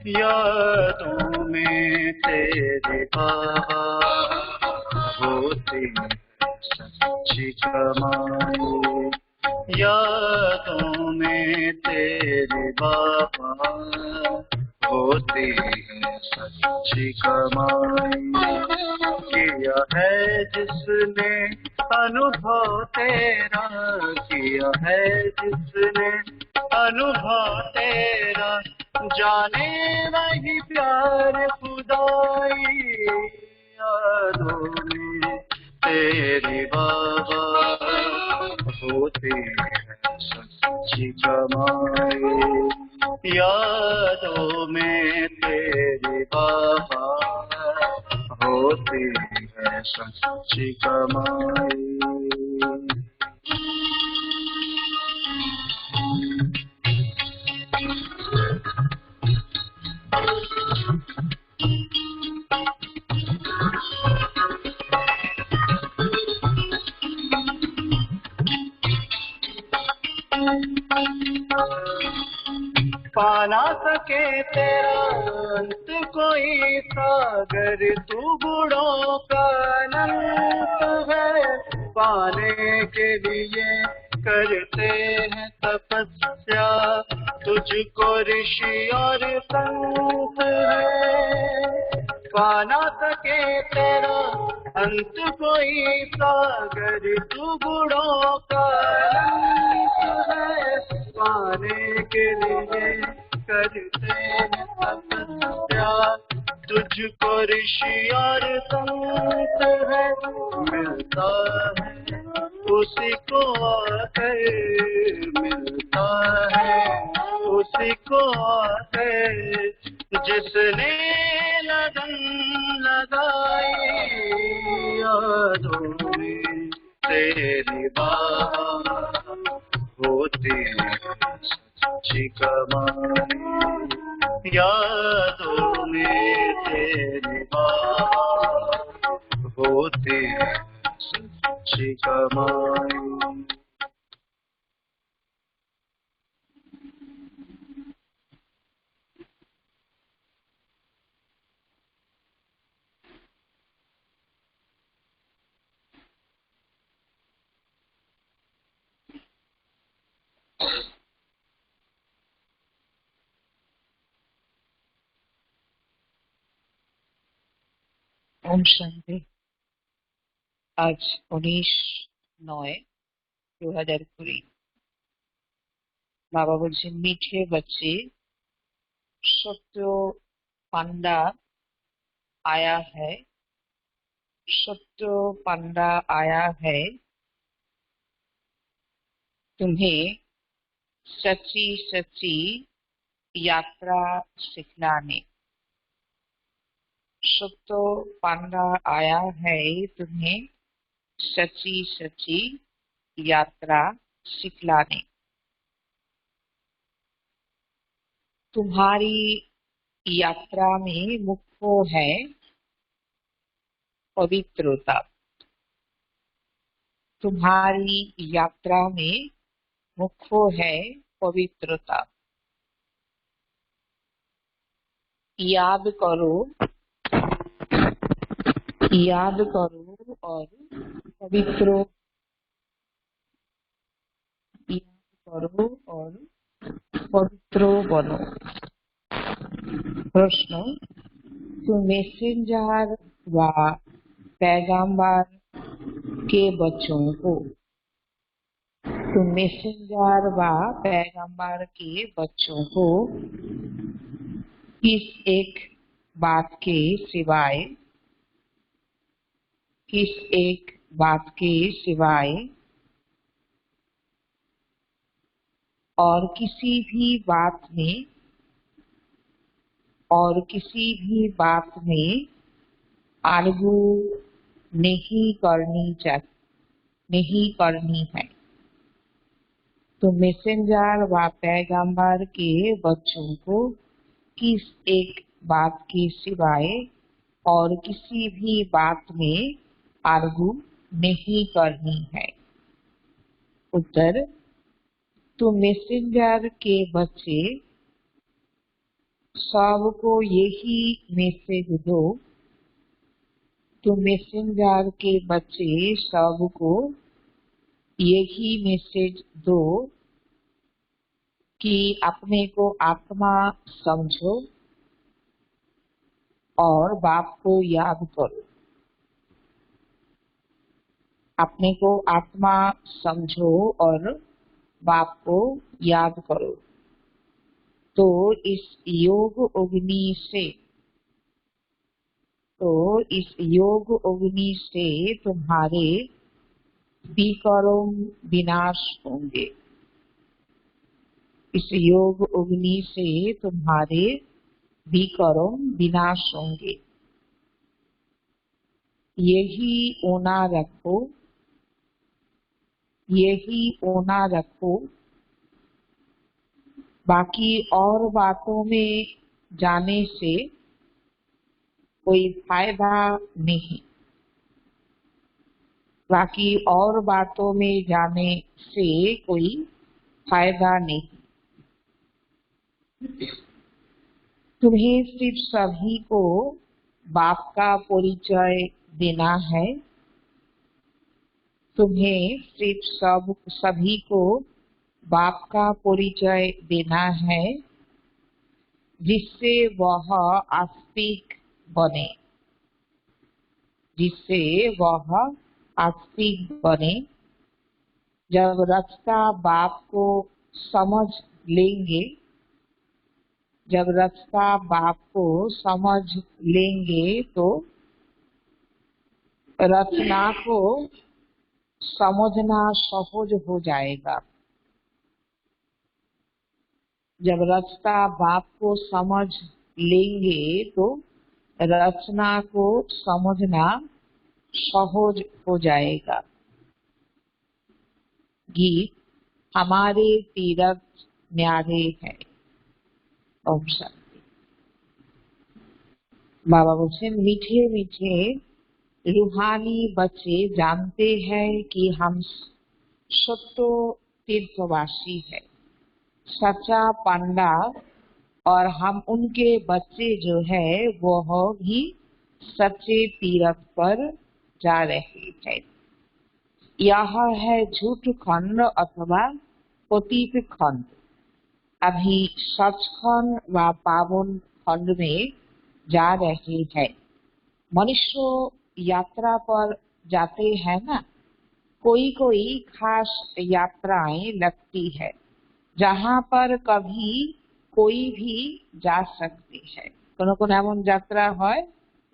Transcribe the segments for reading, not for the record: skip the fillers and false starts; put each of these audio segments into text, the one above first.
यादों में तेरे बाबा होती है सच्ची कमाई, यादों में तेरे बाबा होती है सच्ची कमाई। किया है जिसने अनुभव तेरा, किया है जिसने अनुभव तेरा, जाने वही प्यार खुदाई। यादों में तेरी बाबा होती है सच्ची कमाई, यादों में तेरी बाबा होती है सच्ची कमाई। पा ना सके तेरा अंत कोई सागर, तू बूढ़ों का अनंत है। पाने के लिए करते हैं तपस्या, तुझको ऋषि और संत है। पा ना सके तेरा अंत कोई सागर, तू बूढ़ों का अनंत है। पाने के लिए करते हैं तपस्या, तुझको ऋषि और संत है। मिलता है उसी को आकर, मिलता है उसी को आकर, जिसने लगन लगाई। यादों में तेरी बाबा होती है सच्ची कमाई, यादों में तेरी बाबा होती है सच्ची कमाई। ओम शांति। आज 19/9/2020। बाबा बोलছেন, मीठे बच्चे, सत्यो पांडा आया है, सत्यो पांडा आया है तुम्हें सच्ची सच्ची यात्रा सिखलाने। सत्यो पांडा आया है तुम्हें सच्ची सच्ची यात्रा सिखलाने। तुम्हारी यात्रा में मुख्य है पवित्रता। तुम्हारी यात्रा में मुख्य है पवित्रता। याद करो और पवित्र, याद करो और पवित्र बनो। प्रश्न, तुम मैसेंजर व पैगंबर के बच्चों को, तुम मैसेंजर व पैगंबर के बच्चों को किस एक बात के सिवाय, किस एक बात के सिवाय और किसी भी बात में और किसी भी बात में आर्गू नहीं करनी है। तो मैसेंजर व पैगंबर के बच्चों को किस एक बात के सिवाय और किसी भी बात में आर्गू नहीं करनी है। उत्तर, तो मैसेंजर के बच्चे सबको यही मैसेज दो। तो मैसेंजर के बच्चे सबको यही मैसेज दो कि अपने को आत्मा समझो और बाप को याद करो। अपने को आत्मा समझो और बाप को याद करो। तो इस योग अग्नि से तुम्हारे विकर्म विनाश होंगे। इस योग अग्नि से तुम्हारे विकर्म विनाश होंगे। यही ओना रखो। बाकी और बातों में जाने से कोई फायदा नहीं। बाकी और बातों में जाने से कोई फायदा नहीं। तुम्हें सिर्फ सभी को बाप का परिचय देना है। तुम्हें सिर्फ सभी को बाप का परिचय देना है, जिससे वह आस्तिक बने। जब रचता बाप को समझ लेंगे तो रचना को समझना सहज हो जाएगा। जब रचता बाप को समझ लेंगे तो रचना को समझना सहज हो जाएगा। गीत, हमारे तीरथ न्यारे हैं। ओम शांति। बाबा बोलছেন, मीठे मीठे रूहानी बच्चे जानते हैं कि हम सत्य तीर्थवासी है, सच्चा पंडा, और हम उनके बच्चे जो है वह भी सच्चे तीर्थ पर जा रहे हैं। यह है झूठ खंड अथवा पतित खंड। अभी सचखंड व पावन खंड में जा रहे हैं। मनुष्य यात्रा पर जाते हैं ना, कोई खास यात्राएं लगती है जहाँ पर कभी कोई भी जा सकते हैं। কোনো এমন যাত্রা হয়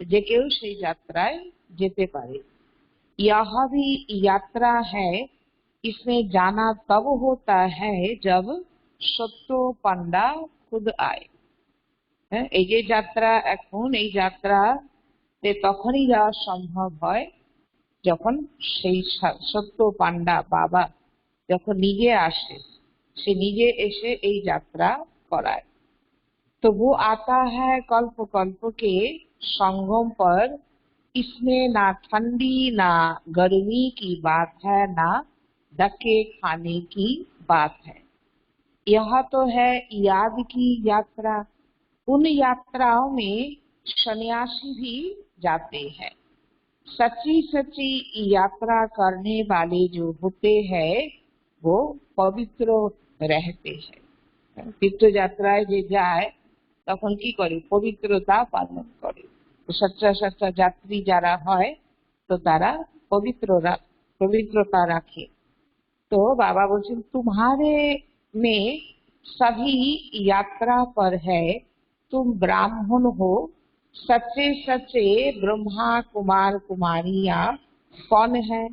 যে কেউ সেই যাত্রায় যেতে পারে। यह भी यात्रा है। इसमें जाना तब होता है जब सत्य पंडा खुद आए। এই যে যাত্রা, এখন এই যাত্রাতে তখনই যাওয়া সম্ভব হয় যখন সেই সত্য পান্ডা বাবা যখন নিজে আসে, से निजे ऐसे এই যাত্রা कराए। तो वो आता है कल्प कल्प के संगम पर। इसमें ना ठंडी ना गर्मी की बात है, ना धक्के खाने की बात है। यह तो है याद की यात्रा। उन यात्राओं में सन्यासी भी जाते हैं। सच्ची यात्रा करने वाले जो होते हैं वो पवित्र रहते हैं। तीर्थ यात्राয় যে যায় তখন কি করে? পবিত্রতা পালন করে। তো সচ্চা যাত্রী যারা হয় তো তারা पवित्रता रखे। तो बाबा बोलছেন, तुम्हारे में सभी यात्रा पर है। तुम ब्राह्मण हो, सच्चे ब्रह्मा कुमार कुमारियां कौन है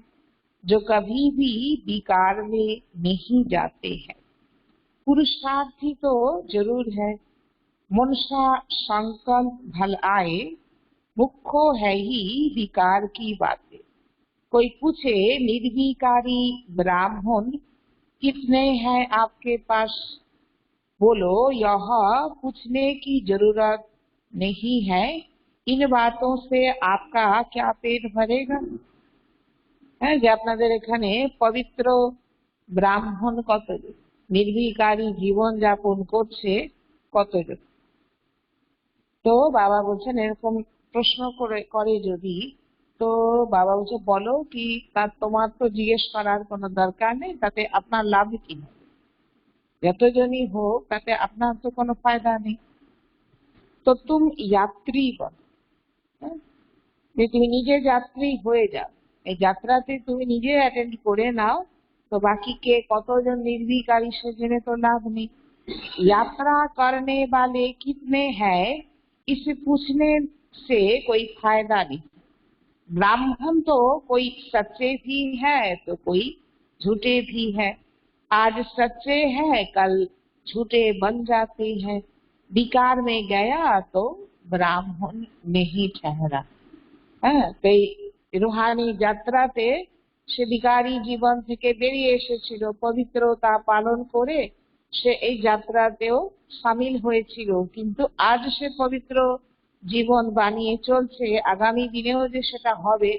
जो कभी भी विकार में नहीं जाते हैं। पुरुषार्थी तो जरूर है, मनसा संकल्प भल आए, मुख्य है ही विकार की बातें। कोई पूछे निर्विकारी ब्राह्मण कितने हैं आपके पास, बोलो यह पूछने की जरूरत नहीं है, इन बातों से आपका क्या पेट भरेगा। है যে আপনাদের এখানে পবিত্র ব্রাহ্মণ কতজন, নির্বিকারী জীবন যাপন করছে কতজন। তো বাবা বলছেন এরকম প্রশ্ন করে যদি, তো বাবা বলছে বলো কি, তা তোমার তো জিজ্ঞেস করার কোনো দরকার নেই, তাতে আপনার লাভ কি হবে, যতজনই হোক তাতে আপনার তো কোনো ফায়দা নেই। তো তুমি যাত্রী বল, যে তুমি নিজে যাত্রী হয়ে যাও, এই যাত্রাতে তুমি নিজে অ্যাটেন্ড করে নাও, তো बाकी के কতজন निर्विकारी से জেনে तो लाभ नहीं। यात्रा करने वाले कितने हैं इस पूछने से कोई फायदा नहीं। ब्राह्मण तो कोई सच्चे भी है तो कोई झूठे भी है, आज सच्चे हैं कल झूठे बन जाते हैं, विकार में गया तो ब्राह्मण नहीं ठहरा। তো এই রুহানি যাত্রাতে সে বিকারী জীবন থেকে বেরিয়ে এসেছিল, পবিত্রতা পালন করে সে এই যাত্রাতেও সামিল হয়েছিল, কিন্তু আজ সে পবিত্র জীবন বানিয়ে চলছে, আগামী দিনেও যে সেটা হবে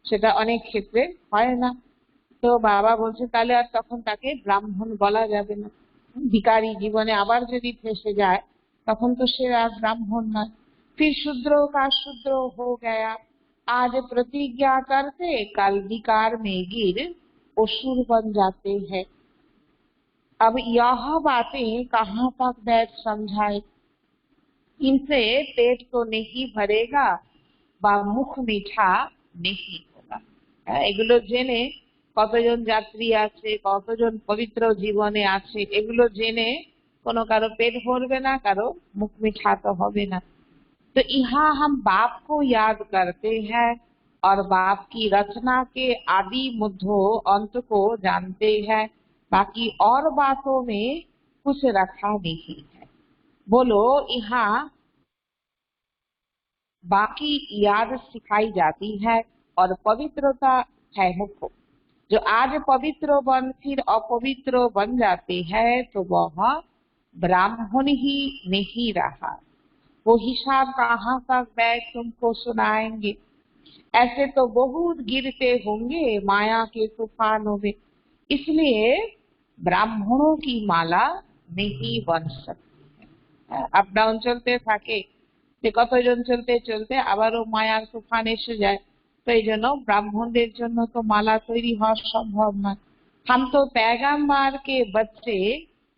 সেটা অনেক ক্ষেত্রে হয় না। তো বাবা বলছে তাহলে আর তখন তাকে ব্রাহ্মণ বলা যাবে না। ভিখারি জীবনে আবার যদি ফেসে যায় তখন তো সে আর ব্রাহ্মণ নয়। फिर शूद्रों का शूद्र हो गया, आज प्रतिज्ञा करते कल विकार में गिर असुर बन जाते हैं। अब यह बातें कहाँ तक बैठ समझाए, इनसे पेट तो नहीं भरेगा বা মুখ মিঠা नहीं होगा। এগুলো জেনে কতজন যাত্রী আছে, কতজন পবিত্র জীবনে আছে, এগুলো জেনে কোনো কারো পেট ভরবে না, কারো মুখ মিঠা তো হবে না। तो यहाँ हम बाप को याद करते हैं और बाप की रचना के आदि मध्य अंत को जानते हैं, बाकी और बातों में कुछ रखा नहीं है। बोलो यहाँ बाकी याद सिखाई जाती है और पवित्रता है मुख्य। जो आज पवित्र बन फिर अपवित्र बन जाते हैं तो वह ब्राह्मण ही नहीं रहा। वो हिसाब कहाँ तक बैठ तुमको सुनाएंगे, ऐसे तो बहुत गिरते होंगे माया के तूफानों में, इसलिए ब्राह्मणों की माला नहीं बन सकती है। अप डाउन चलते থাকে, যে কতজন চলতে চলতে আবারও মায়ার তুফান এসে যায়, তো এই জন্য ব্রাহ্মণদের জন্য তো মালা তৈরি হওয়া সম্ভব নয়। हम तो पैगंबर के बच्चे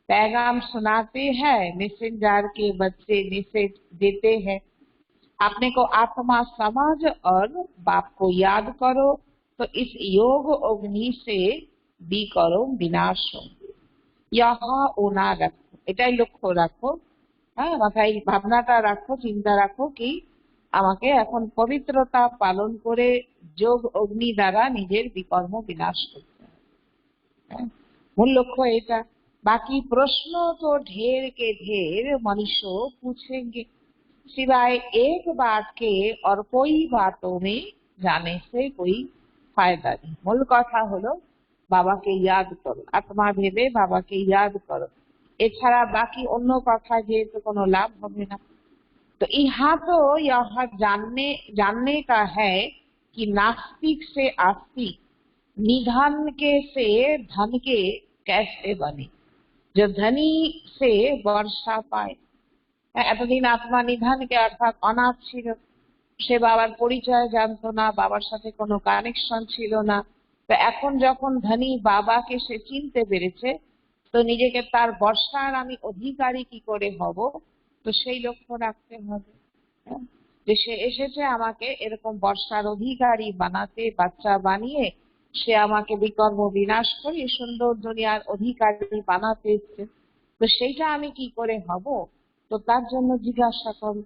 पैगाम सुनाते हैं, मैसेंजर के बच्चे मैसेज देते हैं। अपने को आत्मा समझ और बाप को याद करो, तो इस योग अग्नि से भी करो विनाश होंगे। यह ओना रखो, এটাই লক্ষ্য রাখো। হ্যাঁ, মাথায় ভাবনাটা রাখো, চিন্তা রাখো কি আমাকে এখন পবিত্রতা পালন করে যোগ অগ্নি দ্বারা নিজের বিকর্ম বিনাশ করতে হবে। মূল লক্ষ্য এটা। बाकी प्रश्न तो ढेर के ढेर मनुष्य पूछेंगे, सिवाय एक बात के और कोई बातों में जाने से कोई फायदा नहीं। मूल कथा हलो बाबा के याद करो, आत्मा भेदे बाबा के याद करो, এছাড়া बाकी अन्य कथा जे तो कोनो लाभ होबे ना। तो यहाँ तो यह जानने का है कि नास्तिक से आस्तिक, निधन के से धन के कैसे बने। जो धनी से वर्षा पाए, এতদিন আত্মা নিধানকে অর্থাৎ অনাথ ছিল, সে বাবার পরিচয় জানতো না, বাবার সাথে কোনো কানেকশন ছিল না। তো এখন যখন ধনী বাবাকে সে চিনতে পেরেছে, তো নিজেকে তার বর্ষার আমি অধিকারী কি করে হব, তো সেই লক্ষ্য রাখতে হবে যে সে এসেছে আমাকে এরকম বর্ষার অধিকারী বানাতে, বাচ্চা বানিয়ে সে আমাকে বিকর্ম বিনাশ করে সুন্দর দুনিয়ার অধিকারী বানাতে এসেছে। তো সেইটা আমি কি করে হব, तो तार जन्य जिज्ञासा करो।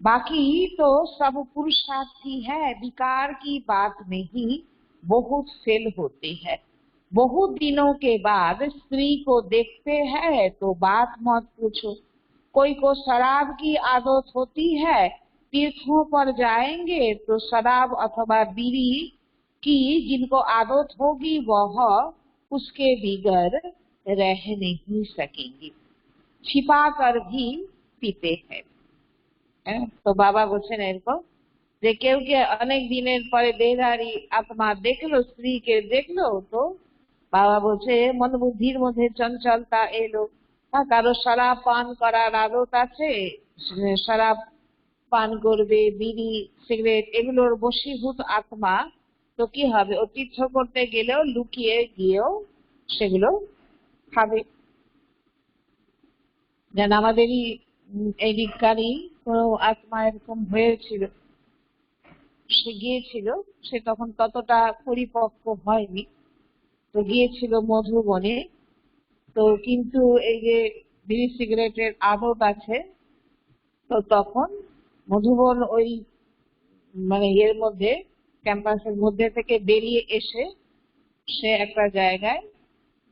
बाकी तो सब पुरुषार्थी है, विकार की बात में ही बहुत फेल होते हैं। बहुत दिनों के बाद स्त्री को देखते हैं तो बात मत पूछो, कोई को शराब की आदत होती है, तीर्थों पर जाएंगे तो शराब अथवा बीड़ी की जिनको आदत होगी वह उसके बिगर रह नहीं सकेंगे, छिपा कर भी पीते हैं। तो बाबा बोलছেন এরকম যে কেউ কে অনেক দিনের পরে দেহধারী আত্মা দেখলো, স্ত্রীকে দেখলো, তো বাবা বলছে মন বুদ্ধির মধ্যে চঞ্চলতা এলো, কারো শরাব পান করার আদত আছে, শরাব পান করবে, বিড়ি সিগারেট এগুলোর বশীভূত আত্মা, তো কি হবে, ও তীর্থ করতে গেলেও লুকিয়ে গিয়েও সেগুলো খাবে। যেন আমাদেরই এই বিজ্ঞানী কোনো আত্মা এরকম হয়েছিল, সে গিয়েছিল, সে তখন ততটা পরিপক্ক হয়নি, তো গিয়েছিল মধুবনে, তো কিন্তু এই যে বিড়ি সিগারেটের আদত আছে, তো তখন মধুবন ওই মানে এর মধ্যে ক্যাম্পাসের মধ্যে থেকে বেরিয়ে এসে সে একটা জায়গায়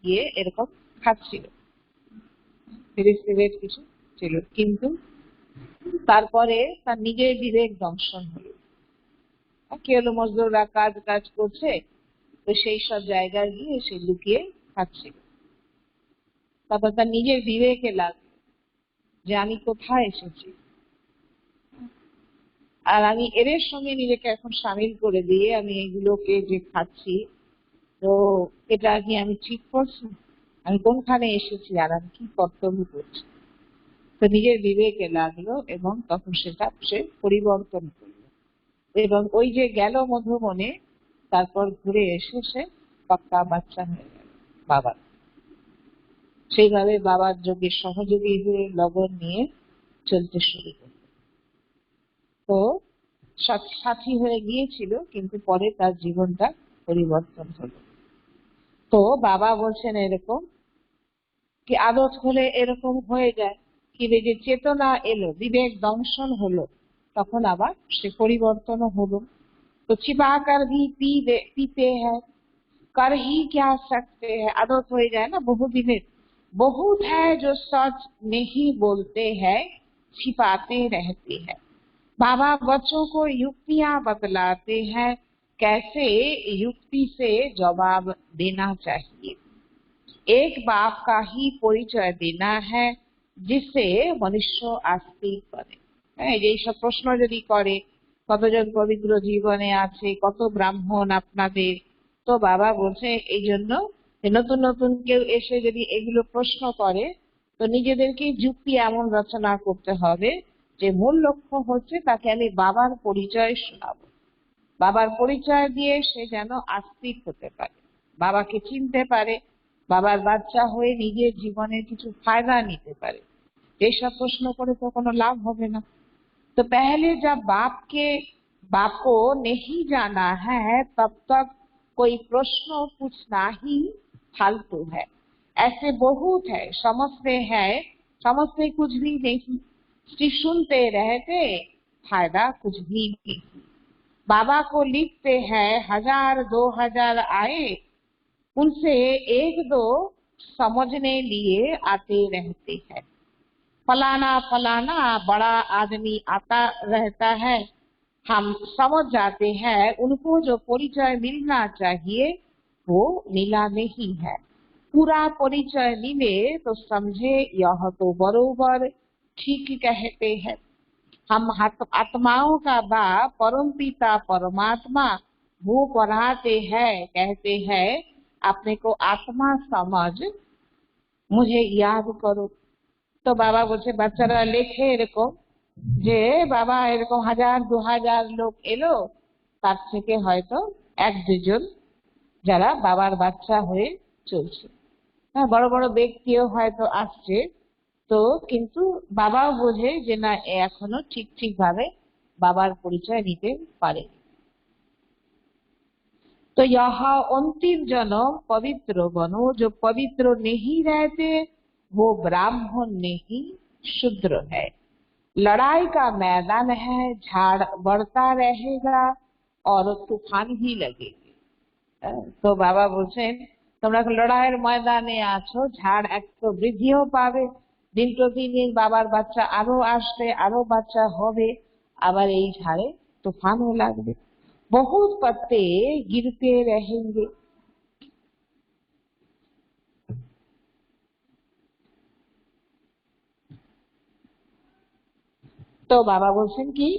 গিয়ে এরকম খাচ্ছিল, বিড়ি সিগারেট কিছু ছিল, কিন্তু তারপরে তার নিজের বিবেক দংশন হলো। কি হলো, মজদুররা কাজ কাজ করছে, তো সেই সব জায়গায় গিয়ে সে লুকিয়ে খাচ্ছিল। তারপর তার নিজের বিবেকে লাগলো যে আমি কোথায় এসেছি, আর আমি এদের সঙ্গে নিজেকে এখন সামিল করে দিয়ে আমি এগুলোকে যে খাচ্ছি, তো এটা কি আমি ঠিক করছি, আমি কোনখানে এসেছি আর আমি কি কর্তব্য করছি। তো নিজের বিবেকে লাগলো এবং তখন সেটা সে পরিবর্তন করলো, এবং ওই যে গেল মধুবনে, তারপর ঘুরে এসে সে পাক্কা বাচ্চা হয়ে গেল বাবার। সেইভাবে বাবার যোগের সহযোগী হয়ে লগন নিয়ে চলতে শুরু করল। তো সাথী হয়ে গিয়েছিল, কিন্তু পরে তার জীবনটা পরিবর্তন হলো। তো বাবা বলছেন এরকম কি আদত হলে এরকম হয়ে যায়, কি যে চেতনা এলো, বিবেক দংশন হলো, তখন আবার সে পরিবর্তনও হলো। তো छिपाकर भी पीते हैं, कर ही क्या सकते हैं, आदत हो जाए ना बहुदिনের। बहुत है जो सच नहीं बोलते हैं, छिपाते रहते हैं। बाबा बच्चों को युक्तियां बतलाते हैं, कैसे युक्ति से जवाब देना चाहिए। एक बाप का ही परिचय देना है जिससे मनुष्य आस्तिक बने। এই সব প্রশ্ন যদি করে কতজন পবিত্র জীবনে আছে, কত ব্রাহ্মণ আপনাদের, তো বাবা বলছে এই জন্য নতুন নতুন কেউ এসে যদি এগুলো প্রশ্ন করে, তো নিজেদেরকে যুক্তি এমন রচনা করতে হবে যে মূল লক্ষ্য হচ্ছে তাকে আমি বাবার পরিচয় শোনাবো, বাবার পরিচয় দিয়ে সে যেন আস্তিক হতে পারে, বাবাকে চিনতে পারে, বাবার বাচ্চা হয়ে নিজের জীবনের কিছু ফায়দা নিতে পারে। এইসব প্রশ্ন করে তো কোনো লাভ হবে না। तो पहले जब बाप को नहीं जाना है तब तक कोई प्रश्न पूछना ही फालतू है। ऐसे बहुत है, समझते कुछ भी नहीं, सिर्फ सुनते रहते, फायदा कुछ भी नहीं। बाबा को लिखते हैं 1000-2000 आए, उनसे एक दो समझने लिए आते रहते हैं। फलाना फलाना बड़ा आदमी आता रहता है, हम समझ जाते हैं उनको जो परिचय मिलना चाहिए वो मिला नहीं है। पूरा परिचय मिले तो समझे यह तो बरोबर ठीक कहते हैं। हम आत्माओं का बाप परम पिता परमात्मा वो पढ़ाते हैं, कहते हैं अपने को आत्मा समझ मुझे याद करो। তো বাবা বলছে বাচ্চারা লেখে এরকম যে বাবা এরকম 1000-2000 লোক এলো, তার থেকে হয়তো 1-2 জন যারা বাবার বাচ্চা হয়ে চলছে, হ্যাঁ বড় বড় ব্যক্তিও হয়তো আসছে, তো কিন্তু বাবাও বোঝে যে না এখনো ঠিক ভাবে বাবার পরিচয় নিতে পারে। तो यहाँ अंतिम जन्म पवित्र बनो, जो पवित्र नहीं रहते वो ब्राह्मण नहीं शूद्र है। लड़ाई का मैदान है, झाड़ बढ़ता रहेगा और तूफान भी लगेगी। तो बाबा बोलছেন তোমরা লড়াইয়ের ময়দানে আছো, ঝাড় এক তো বৃদ্ধিও পাবে, दिन प्रतिदिन बाबार बच्चा आरो आसबे, आरो बच्चा होबे, आबार এই ঝাড়ে তুফানও লাগবে, बहुत पत्ते गिरते रहेंगे। तो बाबा बोलছেন কি,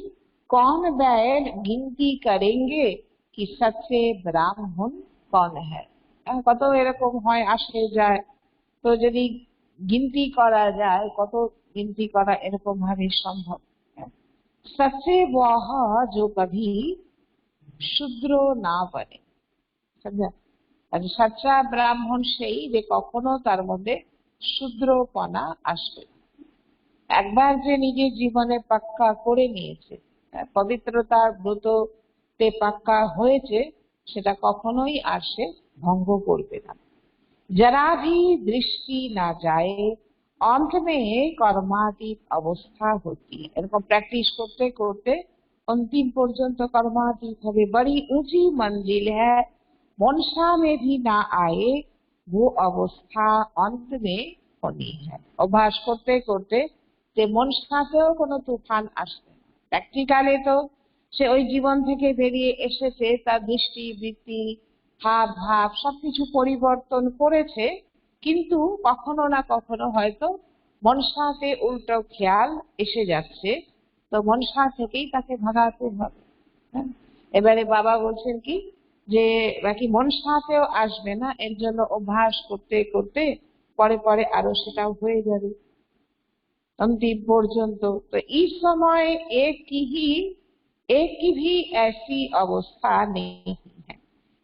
कौन बैल गिनती करेंगे कि सच्चे ब्राह्मण कौन है। কত এরকম হয়, আসে যায়, তো যদি गिनती করা যায়, কত गिनती করা এরকম ভাবে সম্ভব। सच्चे वह जो कभी शूद्र ना बने, समझा। सच्चा ब्राह्मण সেই যে কখনো তার মধ্যে শূদ্রপনা আসবে। একবার যে নিজের জীবনে পাক্কা করে নিয়েছে, পবিত্রতার ব্রততে পাক্কা হয়েছে, সেটা কখনোই আর সে ভঙ্গ করবে না। जरा भी दृष्टि ना जाए, अंत में कर्मातीत अवस्था होती है। এরকম প্র্যাকটিস করতে করতে अंतिम পর্যন্ত कर्मातीत হবে। बड़ी ऊंची मंजिल है, मनसा में भी ना आए वो अवस्था अंत में होनी है। অভ্যাস করতে করতে যে মনসাতেও কোনো তুফান আসবে না। প্র্যাকটিক্যালি তো সে ওই জীবন থেকে বেরিয়ে এসেছে, তার দৃষ্টি বৃত্তি হাব ভাব সবকিছু পরিবর্তন করেছে, কিন্তু কখনো না কখনো হয়তো মনসাতে উল্টো খেয়াল এসে যাচ্ছে, তো মনসা থেকেই তাকে ভাগাতে হবে। এবারে বাবা বলছেন কি, যে বাকি মনসাতেও আসবে না, এর জন্য অভ্যাস করতে করতে পরে পরে আরো সেটাও হয়ে যাবে अंतिम পর্যন্ত। तो इस समय एक की भी ऐसी अवस्था नहीं है।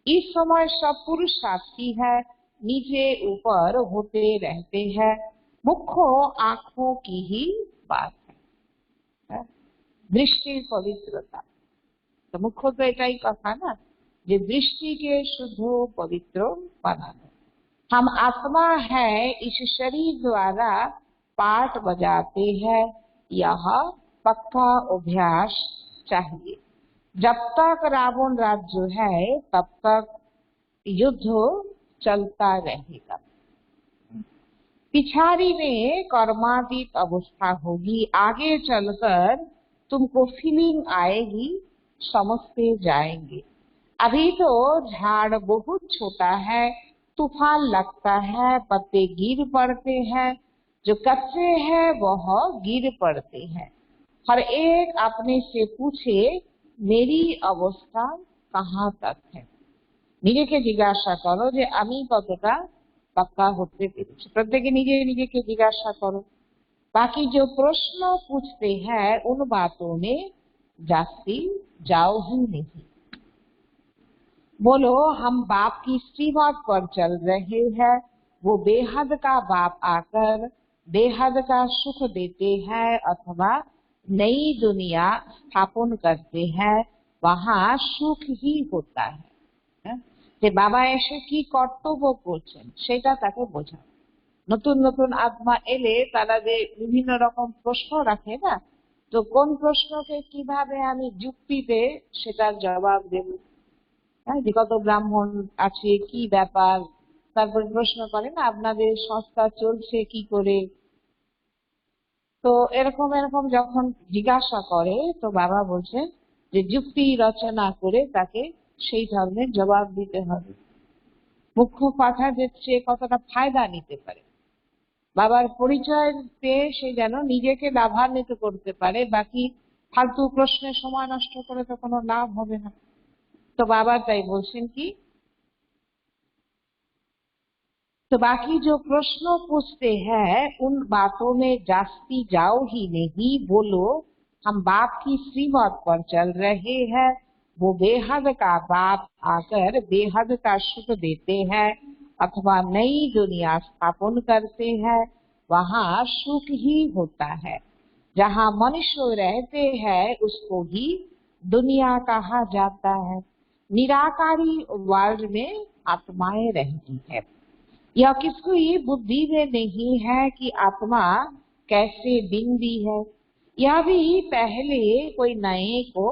इस समय सब पुरुष साथी है, नीचे ऊपर होते रहते हैं, मुख्य आंखों की ही बात है। दृष्टि पवित्रता, तो मुख्य तो एटाई कथा ना, যে দৃষ্টিকে শুদ্ধ পবিত্র বানানো। हम आत्मा है, इस शरीर द्वारा पाठ बजाते हैं, यह पक्का अभ्यास चाहिए। जब तक रावण राज्य है तब तक युद्ध चलता रहेगा। पिछाड़ी में कर्मातीत अवस्था होगी, आगे चलकर तुमको फीलिंग आएगी, समझते जाएंगे। अभी तो झाड़ बहुत छोटा है, तूफान लगता है, पत्ते गिर पड़ते हैं, जो कच्चे हैं वह गिर पड़ते हैं। हर एक अपने से पूछे मेरी अवस्था कहाँ तक है। নিজেকে জিজ্ঞাসা করো যে আমি কতটা পাক্কা হতে পেরেছি। প্রত্যেকে নিজে নিজেকে জিজ্ঞাসা করো। बाकी जो प्रश्न पूछते हैं उन बातों में जाती जाओ ही नहीं। बोलो हम बाप की श्रीमत पर चल रहे हैं, वो बेहद का बाप आकर बेहद का सुख देते हैं अथवा नई दुनिया स्थापन करते हैं, वहाँ सुख ही होता है। যে বাবা এসে কি কর্তব্য করছেন সেটা তাকে বোঝাও। নতুন নতুন আত্মা এলে তারা যে বিভিন্ন রকম প্রশ্ন রাখে না, তো কোন প্রশ্নকে কিভাবে আমি যুক্তিতে সেটার জবাব দেব। যে কত ব্রাহ্মণ আছে, কি ব্যাপার, তারপর প্রশ্ন করে না আপনাদের সংস্থা চলছে কি করে। তো এরকম এরকম যখন জিজ্ঞাসা করে, তো বাবা বলছেন যে যুক্তি রচনা করে তাকে সেই ধরনের জবাব দিতে হবে। মুখ্য কথা যে সে কতটা ফায়দা নিতে পারে, বাবার পরিচয় পেয়ে সে যেন নিজেকে লাভান্বিত করতে পারে। বাকি ফালতু প্রশ্নের সময় নষ্ট করে তো কোনো লাভ হবে না। তো বাবা তাই বলছেন কি, तो बाकी जो प्रश्न पूछते हैं उन बातों में जास्ती जाओ ही नहीं। बोलो हम बाप की श्रीमत पर चल रहे हैं, वो बेहद का बाप आकर बेहद का सुख देते हैं अथवा नई दुनिया स्थापन करते हैं, वहाँ सुख ही होता है। जहाँ मनुष्य रहते हैं उसको ही दुनिया कहा जाता है। निराकारी वर्ल्ड में आत्माएं रहती है। यह किसको ये बुद्धि में नहीं है कि आत्मा कैसे बिंदी है, यह भी पहले कोई नए को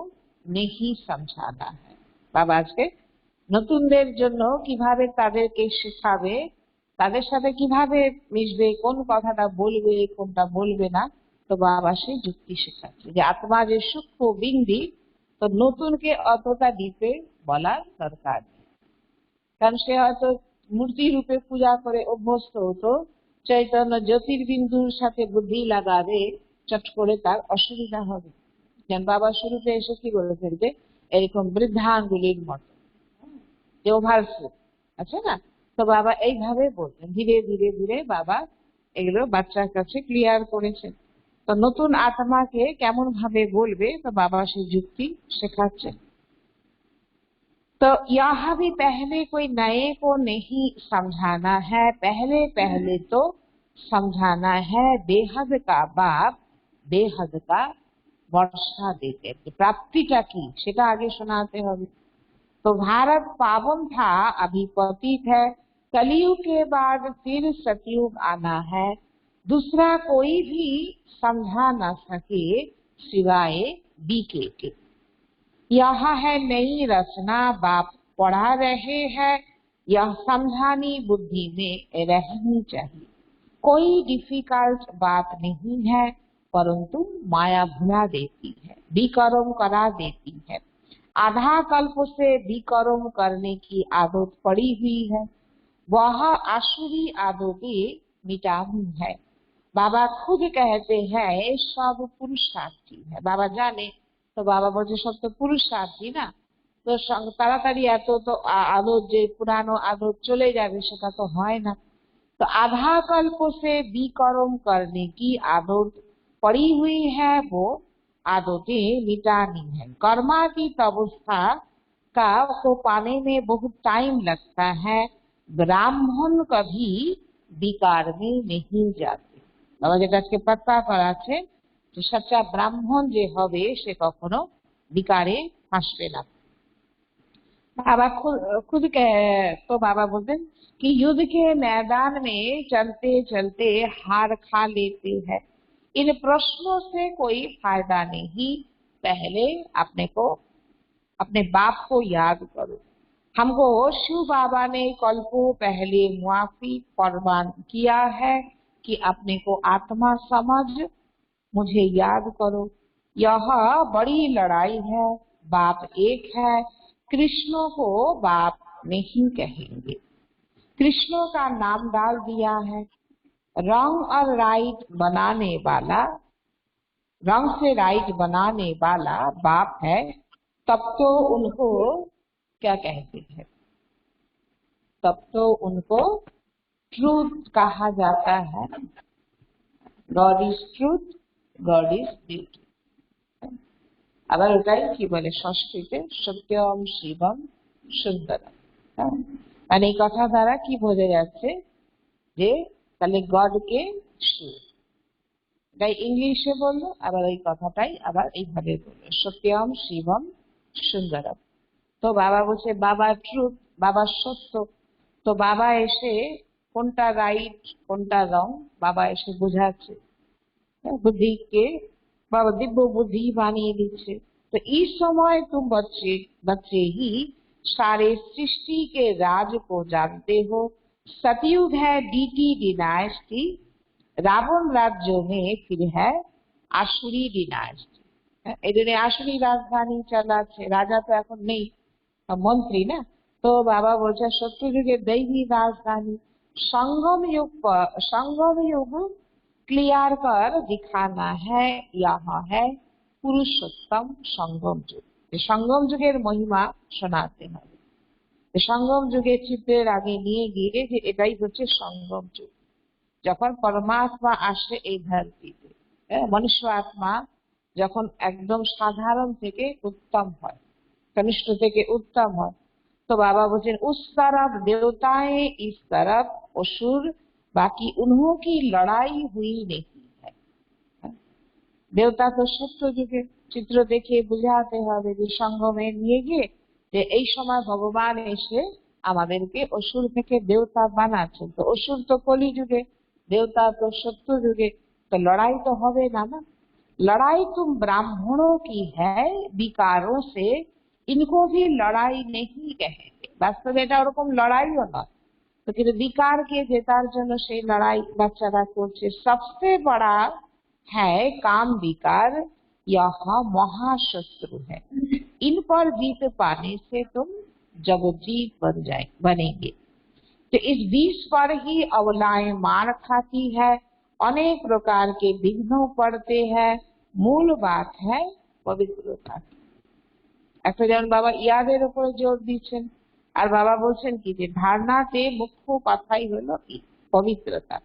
नहीं समझाता है। বাবা আজকে নতুনদের জন্য কিভাবে তাদেরকে শেখাবে তাদের সাথে কিভাবে মিশবে, কোন কথাটা বলবে কোনটা বলবে না। তো বাবা সেই যুক্তি শেখাচ্ছে যে আত্মা যে সূক্ষ্ম বিন্দি, তো নতুনকে অতটা ডিপে বলার দরকার নেই। কারণ সে হয়তো মূর্তি রূপে পূজা করে অভ্যস্ত হতো, চৈতন্য জ্যোতির্বিন্দুর সাথে বুদ্ধি লাগাবে, চট করে তার অসুবিধা হবে। যেন বাবা শুরুতে এসে কি বলে ফেলবে, এরকম বৃদ্ধাঙ্গুলির মতো, যে ওভারফ্লো আছে না। তো বাবা এইভাবে বলতেন, ধীরে ধীরে ধীরে বাবা এগুলো বাচ্চার কাছে ক্লিয়ার করেছেন। তো নতুন আত্মাকে কেমন ভাবে বলবে, তো বাবা সেই যুক্তি শেখাচ্ছেন। तो यहाँ भी पहले कोई नए को नहीं समझाना है, पहले पहले तो समझाना है बेहद का बाप बेहद का वर्षा देते, प्राप्तिটা কি সেটা আগে শোনাতে হবে। तो भारत पावन था, अभी पतित है, कलयुग के बाद फिर सतयुग आना है, दूसरा कोई भी समझा न सके सिवाय बीके के। यह है नई रचना, बाप पढ़ा रहे हैं, यह समझानी बुद्धि में रहनी चाहिए। कोई डिफिकल्ट बात नहीं है, परंतु माया भुला देती है, विकर्म करा देती है। आधा कल्प से विकर्म करने की आदत पड़ी हुई है, वह आसुरी आदतें मिटानी है। बाबा खुद कहते हैं सब पुरुषार्थी है, बाबा जाने। तो बाबा बोलছে সব তো পুরুষার্থী না, তো তাড়াতাড়ি এত তো আদত যে পুরানো আদত চলে যাবে সেটা তো হয় না। तो आधा कल्प से विकर्म करने की आदत पड़ी हुई है, वो आदतें मिटानी है। कर्मातीत अवस्था का को पाने में बहुत टाइम लगता है, ब्राह्मण कभी विकार में नहीं जाते। बाबा যেটা আজকে পাত্তা করাচ্ছে যে সচ্চা ব্রাহ্মণ যে হবে সে কখনো বিকারে আসবে না। बाबा खुद तो बाबा बोलते हैं कि युद्ध के मैदान में चलते चलते हार खा लेते हैं, इन प्रश्नों से कोई फायदा नहीं। पहले अपने बाप को याद करो। हमको शिव बाबा ने कल्पों पहले मुआफी फरमान किया है कि अपने को आत्मा समझ मुझे याद करो। यह बड़ी लड़ाई है, बाप एक है, कृष्णों को बाप नहीं कहेंगे। कृष्णों का नाम डाल दिया है। रंग और राइट बनाने वाला, रंग से राइट बनाने वाला बाप है, तब तो उनको क्या कहते हैं, तब तो उनको ट्रूथ कहा जाता है। God is truth, God is beauty. আবার ওটাই কি বলে সংস্কৃতে, সত্যম শিবম সুন্দরম। মানে এই কথা দ্বারা কি বোঝা যাচ্ছে যে তাহলে গডকে শিব, তাই ইংলিশে বললো, আবার এই কথাটাই আবার এইভাবে বললো, সত্যম শিবম সুন্দরম। তো বাবা বলছে বাবা ট্রুথ, বাবা সত্য। তো বাবা এসে কোনটা রাইট কোনটা রং বাবা এসে বোঝাচ্ছে, বুদ্ধিকে बाबा दिव्य बुद्धि बानिए दीजिए। तो इस समय तुम बच्चे ही सारे सृष्टि के राज को जानते हो। सतयुग है डीटी डिनाइस्टी, रावण राज्य में फिर है आसुरी डिनाइस्टी। এদিনে আসুরি রাজধানী চালাচ্ছে, রাজা তো এখন নেই, মন্ত্রী না। তো বাবা বলছে সত্য যুগের দৈবী রাজধানী। संगम युग क्लियर कर दिखाना है, यहाँ है पुरुषोत्तम संगम युग। संगम যুগের মহিমা শোনাতে হবে। संगम যুগে চিত্রের আগে নিয়ে গিয়ে যে এটাই হচ্ছে संगम যুগ, যখন পরমাত্মা আসে এই ধরতিতে। মনুষ্য আত্মা যখন একদম সাধারণ থেকে উত্তম হয়, কনিষ্ঠ থেকে উত্তম হয়। तो बाबा बोलते उस तरफ देवताएं, इस तरफ असुर, बाकी उन्हों की लड़ाई हुई नहीं है। देवता तो সত্য যুগে চিত্র দেখে বুঝাতে হবে যে সঙ্গমে নিয়ে গিয়ে যে এই সময় ভগবান এসে আমাদেরকে অসুর থেকে দেবতা বানাচ্ছেন। তো অসুর তো কলি যুগে, देवता तो সত্য যুগে, तो लड़ाई तो হবে না। लड़ाई तुम ब्राह्मणों की है, विकारों से इनको भी लड़ाई नहीं कहेंगे। वास्तव में এটা ওরকম লড়াইও নয়। तो তো কিন্তু বিকারকে জেতার জন্য সেই লড়াই বাচ্চারা করছে। सबसे बड़ा है काम विकार, यह महाशत्रु है। इन पर जीत पाने से तुम जगजीत बनेंगे। तो इस बीच पर ही अबलाएं मार खाती है, अनेक प्रकार के विघ्नों पड़ते हैं। मूल बात है पवित्रता। একটা যেমন বাবা ইয়াদের উপরে জোর দিচ্ছেন, আর বাবা বলছেন কি যে ধারণাতে মুখ্য কথাই হলো কি পবিত্রতা।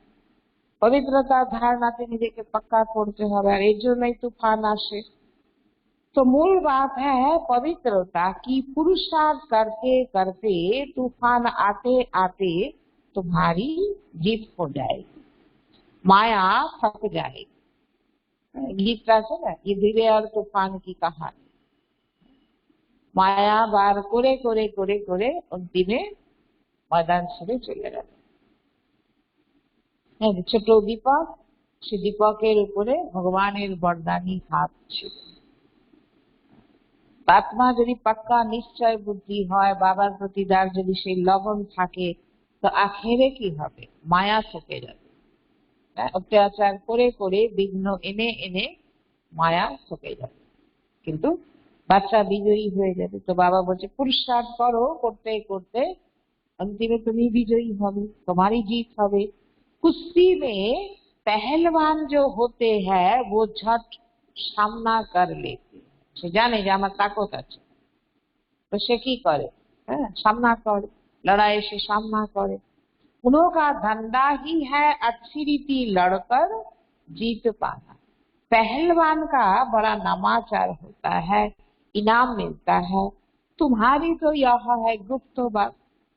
পবিত্রতা ধারণাতে নিজেকে পাক্কা করতে হবে, আর এর জন্যই তুফান আসে। तो मूल बात है पवित्रता की। पुरुषार्थ करते करते तूफान आते आते तुम्हारी जीत हो जाएगी, माया थक जाएगी। गीत আছে না, ये धीरे और तूफान की कहानी। माया বার করে করে করে করে অন্তিমে ময়দান ছেড়ে চলে গেল। ছোট দীপক, সে দীপকের উপরে ভগবানের বরদানি হাত ছিল। आत्मा যদি পাক্কা নিশ্চয় বুদ্ধি হয়, বাবার প্রতি তার যদি সেই লগন থাকে, তো আখেরে কি হবে? মায়া থেকে যাবে। অত্যাচার করে করে বিঘ্ন এনে এনে মায়া থেকে যাবে, কিন্তু বাচ্চা বিজয়ী হয়ে যাবে। তো বাবা বলছে পুরুষার্থ করো, করতে করতে अंतिम তুমি বিজয়ী হবে, तुम्हारी जीत হবে। कुश्ती में पहलवान जो होते हैं वो झट सामना कर लेते, সে জানে যে আমার তাকত আছে, তো সে কি করে? সামনা করে, লড়াই সে সামনা করে। उन्हों का धंधा ही है अच्छी रीति लड़कर जीत पाना। पहलवान का बड़ा नामाचार होता है, इनाम मिलता है। तुम्हारी तो यह है गुप्त बात।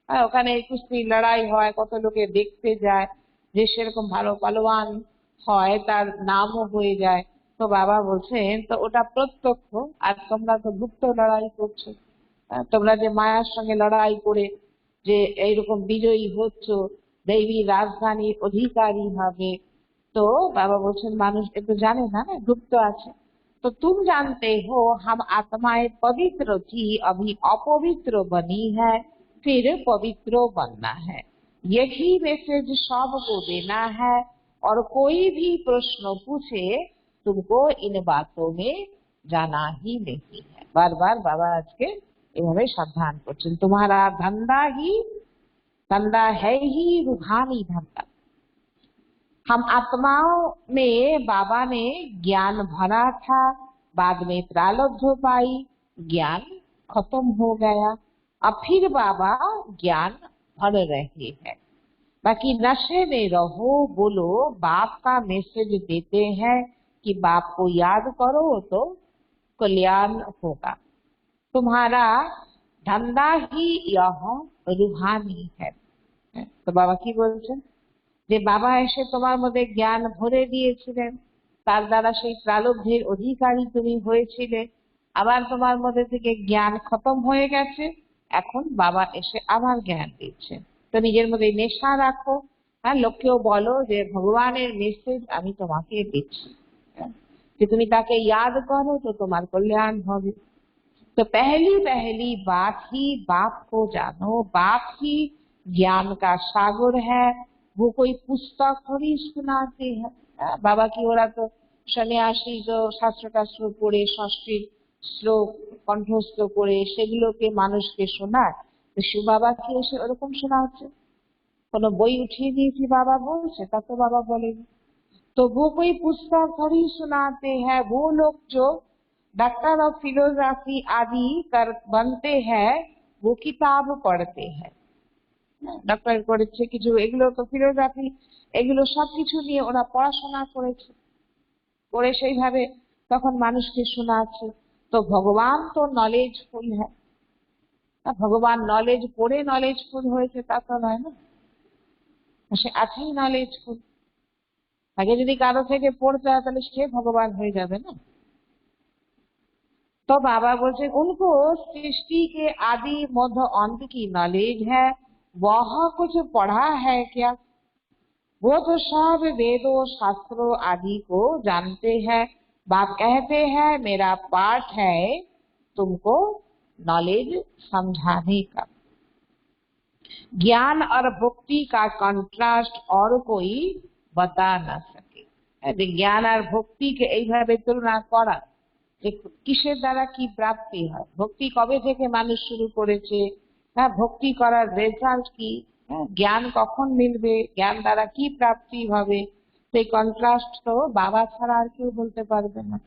ওখানে কুস্তি লড়াই হয়, কত লোকে দেখতে যায়, যে সেরকম ভালো পালোয়ান হয় তার নামও হয়ে যায়। তো বাবা বলছেন তো ওটা প্রত্যক্ষ, আর তোমরা তো গুপ্ত লড়াই করছো। তোমরা যে মায়ার সঙ্গে লড়াই করে যে এইরকম বিজয়ী হচ্ছ, দেবী রাজধানীর অধিকারী হবে, তো বাবা বলছেন মানুষ একটু জানে না, না গুপ্ত আছে। तो तुम जानते हो हम आत्माएं पवित्र थी, अभी अपवित्र बनी है, फिर पवित्र बनना है। यही मैसेज सबको देना है, और कोई भी प्रश्न पूछे तुमको इन बातों में जाना ही नहीं है। बार बार बाबा आज के এভাবে সাবধান করছেন, तुम्हारा धंधा है ही रूहानी धंधा। हम आत्माओं में बाबा ने ज्ञान भरा था, बाद में प्रारब्ध पाई, ज्ञान खत्म हो गया, अब फिर बाबा ज्ञान भर रहे हैं। बाकी नशे में रहो, बोलो बाप का मैसेज देते हैं कि बाप को याद करो तो कल्याण होगा। तुम्हारा धंधा ही यह रूहानी है। तो बाबा की बोलছেন যে বাবা এসে তোমার মধ্যে জ্ঞান ভরে দিয়েছিলেন, তার দ্বারা সেই প্রারব্ধের অধিকারী তুমি হয়েছিলে, আবার তোমার মধ্যে থেকে জ্ঞান খতম হয়ে গেছে, এখন বাবা এসে আবার জ্ঞান দিচ্ছেন। তো নিজের মধ্যে নেশা রাখো, লোককেও বলো যে ভগবানের মেসেজ আমি তোমাকে দিচ্ছি, যে তুমি তাকে याद করো তো তোমার কল্যাণ হবে। तो पहली बात ही बाप को जानो, बाप ही ज्ञान का सागर है, वो कोई पुस्तक थोड़ी सुनाते हैं। बाबा की ओरा तो सन्यासी जो शास्त्र टास्त्र पढ़े संस्कृत শ্লোক কণ্ঠস্থ করে সেগুলোকে মানুষকে শোনায়, তো শিব বাবা কি এসে ওরকম শোনাচ্ছে? কোনো বই উঠিয়ে দিয়েছি বাবা বলছে, তা তো বাবা বলেনি। तो वो कोई पुस्तक थोड़ी सुनाते हैं, वो लोग जो डॉक्टर ऑफ फिलोसॉफी आदि कर बनते हैं वो किताब पढ़ते हैं। ডক্টর করেছে কিছু, এগুলো তো ফিলোসফি, এগুলো সবকিছু নিয়ে ওরা পড়াশোনা করেছে, করে সেইভাবে তখন মানুষকে শোনাচ্ছে। তো ভগবান তো নলেজফুল হ্যাঁ, ভগবান নলেজ পড়ে নলেজফুল হয়েছে তা তো নয় না, সে আছেই নলেজফুল। আগে যদি কারো থেকে পড়তে হয় তাহলে সে ভগবান হয়ে যাবে না। तो बाबा बोलते उनको सृष्टि के आदि मध्य अंत की नॉलेज है, वह कुछ पढ़ा है क्या? वो तो सब वेदों शास्त्रों आदि को जानते हैं। बाप कहते हैं मेरा पाठ है तुमको नॉलेज समझाने का। ज्ञान और भक्ति का कंट्रास्ट और कोई बता ना सके। ज्ञान और भक्ति के এইভাবে তুলনা করা যে কিসের দ্বারা কি প্রাপ্তি হয়, ভক্তি কবে থেকে মানুষ শুরু করেছে, হ্যাঁ ভক্তি করার রেজাল্ট কি, জ্ঞান কখন মিলবে, জ্ঞান দ্বারা কি প্রাপ্তি হবে, সেই কন্ট্রাস্ট তো বাবা ছাড়া আর কেউ বলতে পারবে না।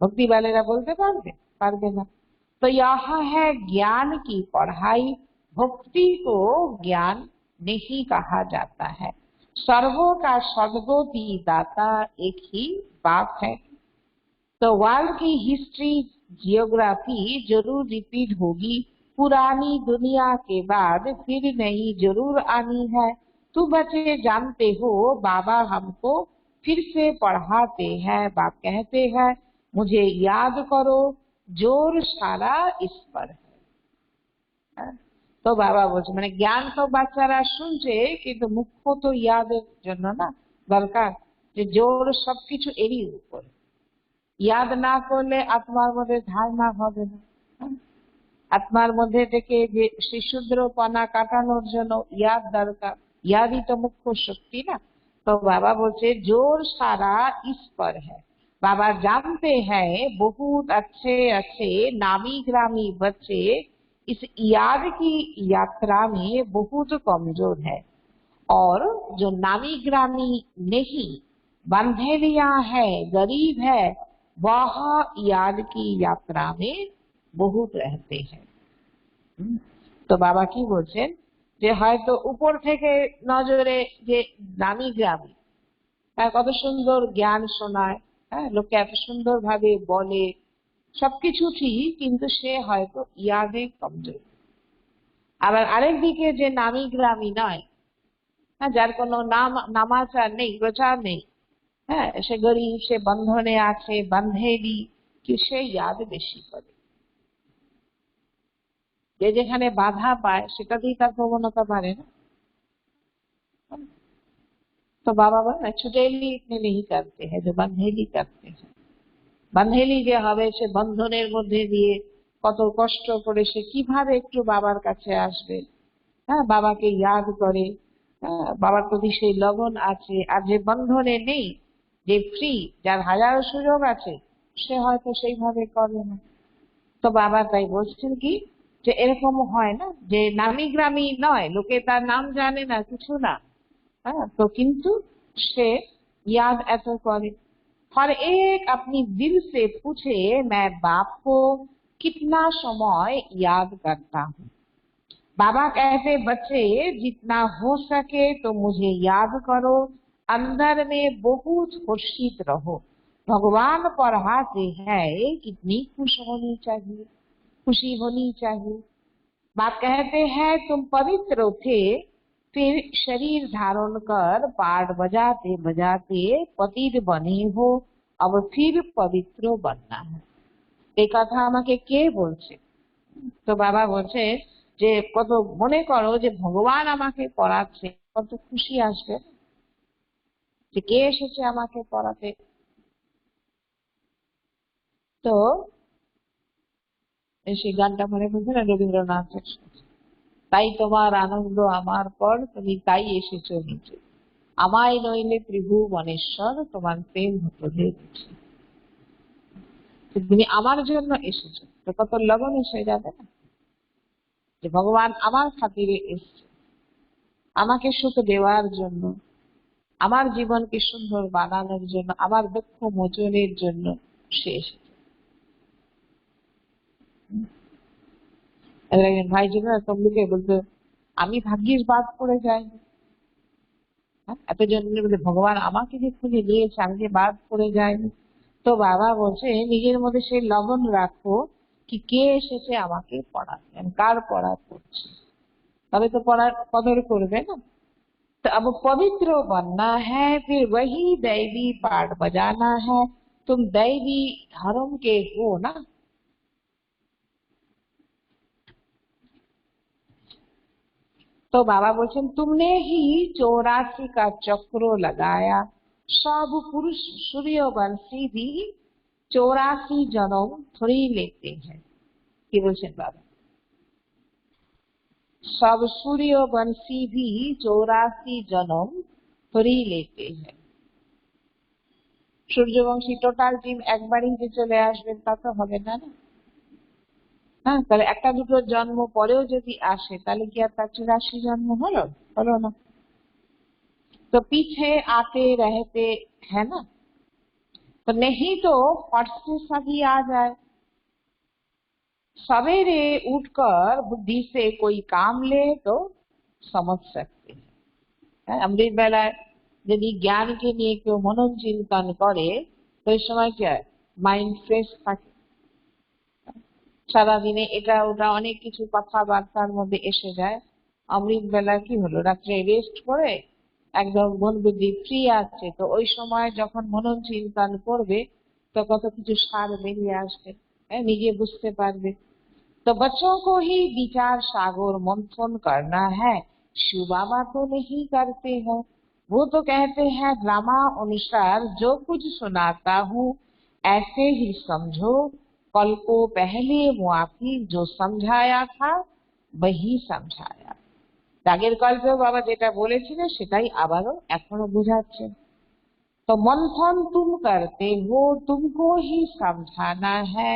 भक्ति वालेरा बोलते पारबे ना। तो यह है ज्ञान की पढ़ाई। भक्ति को ज्ञान नहीं कहा जाता है। सर्वों का सद्गति दाता एक ही बाप है। तो वर्ल्ड की हिस्ट्री जियोग्राफी जरूर रिपीट होगी। पुरानी दुनिया के बाद फिर नई जरूर आनी है। तू बच्चे जानते हो बाबा हमको फिर से पढ़ाते हैं। बाप कहते हैं मुझे याद करो, जोर सारा इस पर है। तो बाबा बोलছে মানে জ্ঞান তো বাচ্চারা শুনছে কিন্তু মুখ্য তো ইয়াদের জন্য না দরকার, যে জোর সবকিছু এরই উপর। ইয়াদ না করলে আত্মার মধ্যে ধারণা হবে না। আত্মার মধ্যে থেকে যে শিশুদ্রপনা কাটানোর জন্য ইয়াদ দরকার, ইয়াদই তো মুখ্য শক্তি না। तो बाबा बोलते जोर सारा इस पर है। बाबा जानते हैं बहुत अच्छे अच्छे नामी ग्रामी बच्चे इस याद की यात्रा में बहुत कमजोर है, और जो नामी ग्रामी नहीं बंधेलिया है, गरीब है, वह याद की यात्रा में बहुत रहते हैं। तो बाबा की बोलছেন যে হয়তো উপর থেকে নজরে যে নামি গ্রামী তার কত সুন্দর জ্ঞান শোনায়, হ্যাঁ লোককে এত সুন্দর ভাবে বলে, সবকিছু ঠিক, কিন্তু সে হয়তো ইয়াদে কমজোর। আবার আরেক দিকে যে নামি গ্রামী নয়, হ্যাঁ যার কোনো নামাচার নেই, প্রচার নেই, হ্যাঁ সে গরিব, সে বন্ধনে আছে, বন্ধেলি, কি সে ইয়াদ বেশি করে। যে যেখানে বাধা পায় সেটাতেই তার প্রবণতা বাড়ে না। तो बाबा बोले छुटेली इतने नहीं करते हैं जो बंधेली करते हैं। बंधेली যে হবে সে বন্ধনের মধ্যে দিয়ে কত কষ্ট করে সে কিভাবে একটু বাবার কাছে আসবে, হ্যাঁ বাবাকে ইয়াদ করে, বাবার প্রতি সেই লগন আছে। আর যে বন্ধনে নেই, যে ফ্রি, যার হাজারো সুযোগ আছে, সে হয়তো সেইভাবে করে না। তো বাবা তাই বলছেন কি যে এরকম হয় না যে নামি গ্রামী নয়, লোকে তার নাম জানে না, কিছু না, हाँ तो किंतु से याद ऐसा करे। हर एक अपनी दिल से पूछे मैं बाप को कितना समय याद करता हूँ। बाबा कहते बच्चे जितना हो सके तो मुझे याद करो, अंदर में बहुत खुर्शीद रहो। भगवान पढ़ाते हैं कितनी खुशी होनी चाहिए। बाप कहते हैं तुम पवित्र थे, फिर शरीर धारण कर पाठ बजाते बजाते पतित बने हो, अब फिर पवित्र बनना है। এই কথা আমাকে কে বলছে? তো বাবা বলছে যে কত মনে করো যে ভগবান আমাকে পড়াচ্ছে, কত খুশি আসবে যে কে এসেছে আমাকে পড়াতে। তো সেই গানটা মনে বলছে না রবীন্দ্রনাথের, তাই তোমার আনন্দ আমার পর, তুমি তাই এসেছো নিচে, আমায় নইলে ত্রিভুবনেশ্বর, তোমার প্রেম হতো দেখছি। তুমি আমার জন্য এসেছো, তো কত লগন এসে যাবে না যে ভগবান আমার খাতিরে এসছে, আমাকে সুখ দেওয়ার জন্য, আমার জীবনকে সুন্দর বানানোর জন্য, আমার দুঃখ মোচনের জন্য সে এসেছে। একজন ভাই ছিল না, তমলুকে, বলতো আমি ভাগ্যিস বাদ পড়ে যাইনি, এতজনের মধ্যে ভগবান আমাকে যে খুঁজে নিয়েছে, আমি যে বাদ পড়ে যাইনি। তো বাবা বলছে নিজের মধ্যে সেই লগন রাখো কি কে এসেছে আমাকে পড়াতে, আমি কার পড়া করছি, তবে তো পড়ার কদর করবে না। तो अब पवित्र बनना है, फिर वही दैवी पाठ बजाना है। तुम दैवी धर्म के हो ना। तो बाबा बोलছেন तुमने ही 84 का चक्र लगाया, सब पुरुष सूर्यवंशी भी 84 जन्म थोड़ी लेते हैं। কি বলছেন বাবা? सब सूर्यवंशी भी 84 जन्म थोड़ी लेते हैं। সূর্যবংশী টোটাল টিম একবারই যে চলে আসবেন তা তো হবে না, না? হ্যাঁ, তাহলে একটা দুটো জন্ম পরেও যদি আসে তাহলে কি আর তার 84 জন্ম হলো? হলো না। तो पीछे आते रहते है ना, तो नहीं तो फट से सभी आ जाए। सवेरे उठकर बुद्धि से कोई काम ले तो समझ सकते हैं। अमृत बेलाয় যদি জ্ঞানকে নিয়ে কেউ মনন চিন্তন করে তো এই সময় কি হয়, মাইন্ড ফ্রেশ থাকে। সারাদিনে এটা ওটা অনেক কিছু কথাবার্তার মধ্যে এসে যায়, অমৃত বেলা কি হলো, রাত্রে রেস্ট করে একদম মন বুদ্ধি ফ্রি আছে, তো ওই সময় যখন মনন চিন্তন করবে তো কত কিছু সার বেরিয়ে আসবে, নিজে বুঝতে পারবে। तो बच्चों को ही विचार सागर मंथन करना है, शिव बाबा तो नहीं करते हैं। वो तो कहते हैं ड्रामा अनुसार जो कुछ सुनाता हूँ ऐसे ही समझो। कल को पहले मुआफिक जो समझाया था वही समझाया। আগের কল্পেও বাবা যেটা বলেছিলেন সেটাই আবারও এখনো বোঝাচ্ছেন। तो मंथन तुम करते हो, तुमको ही समझाना है,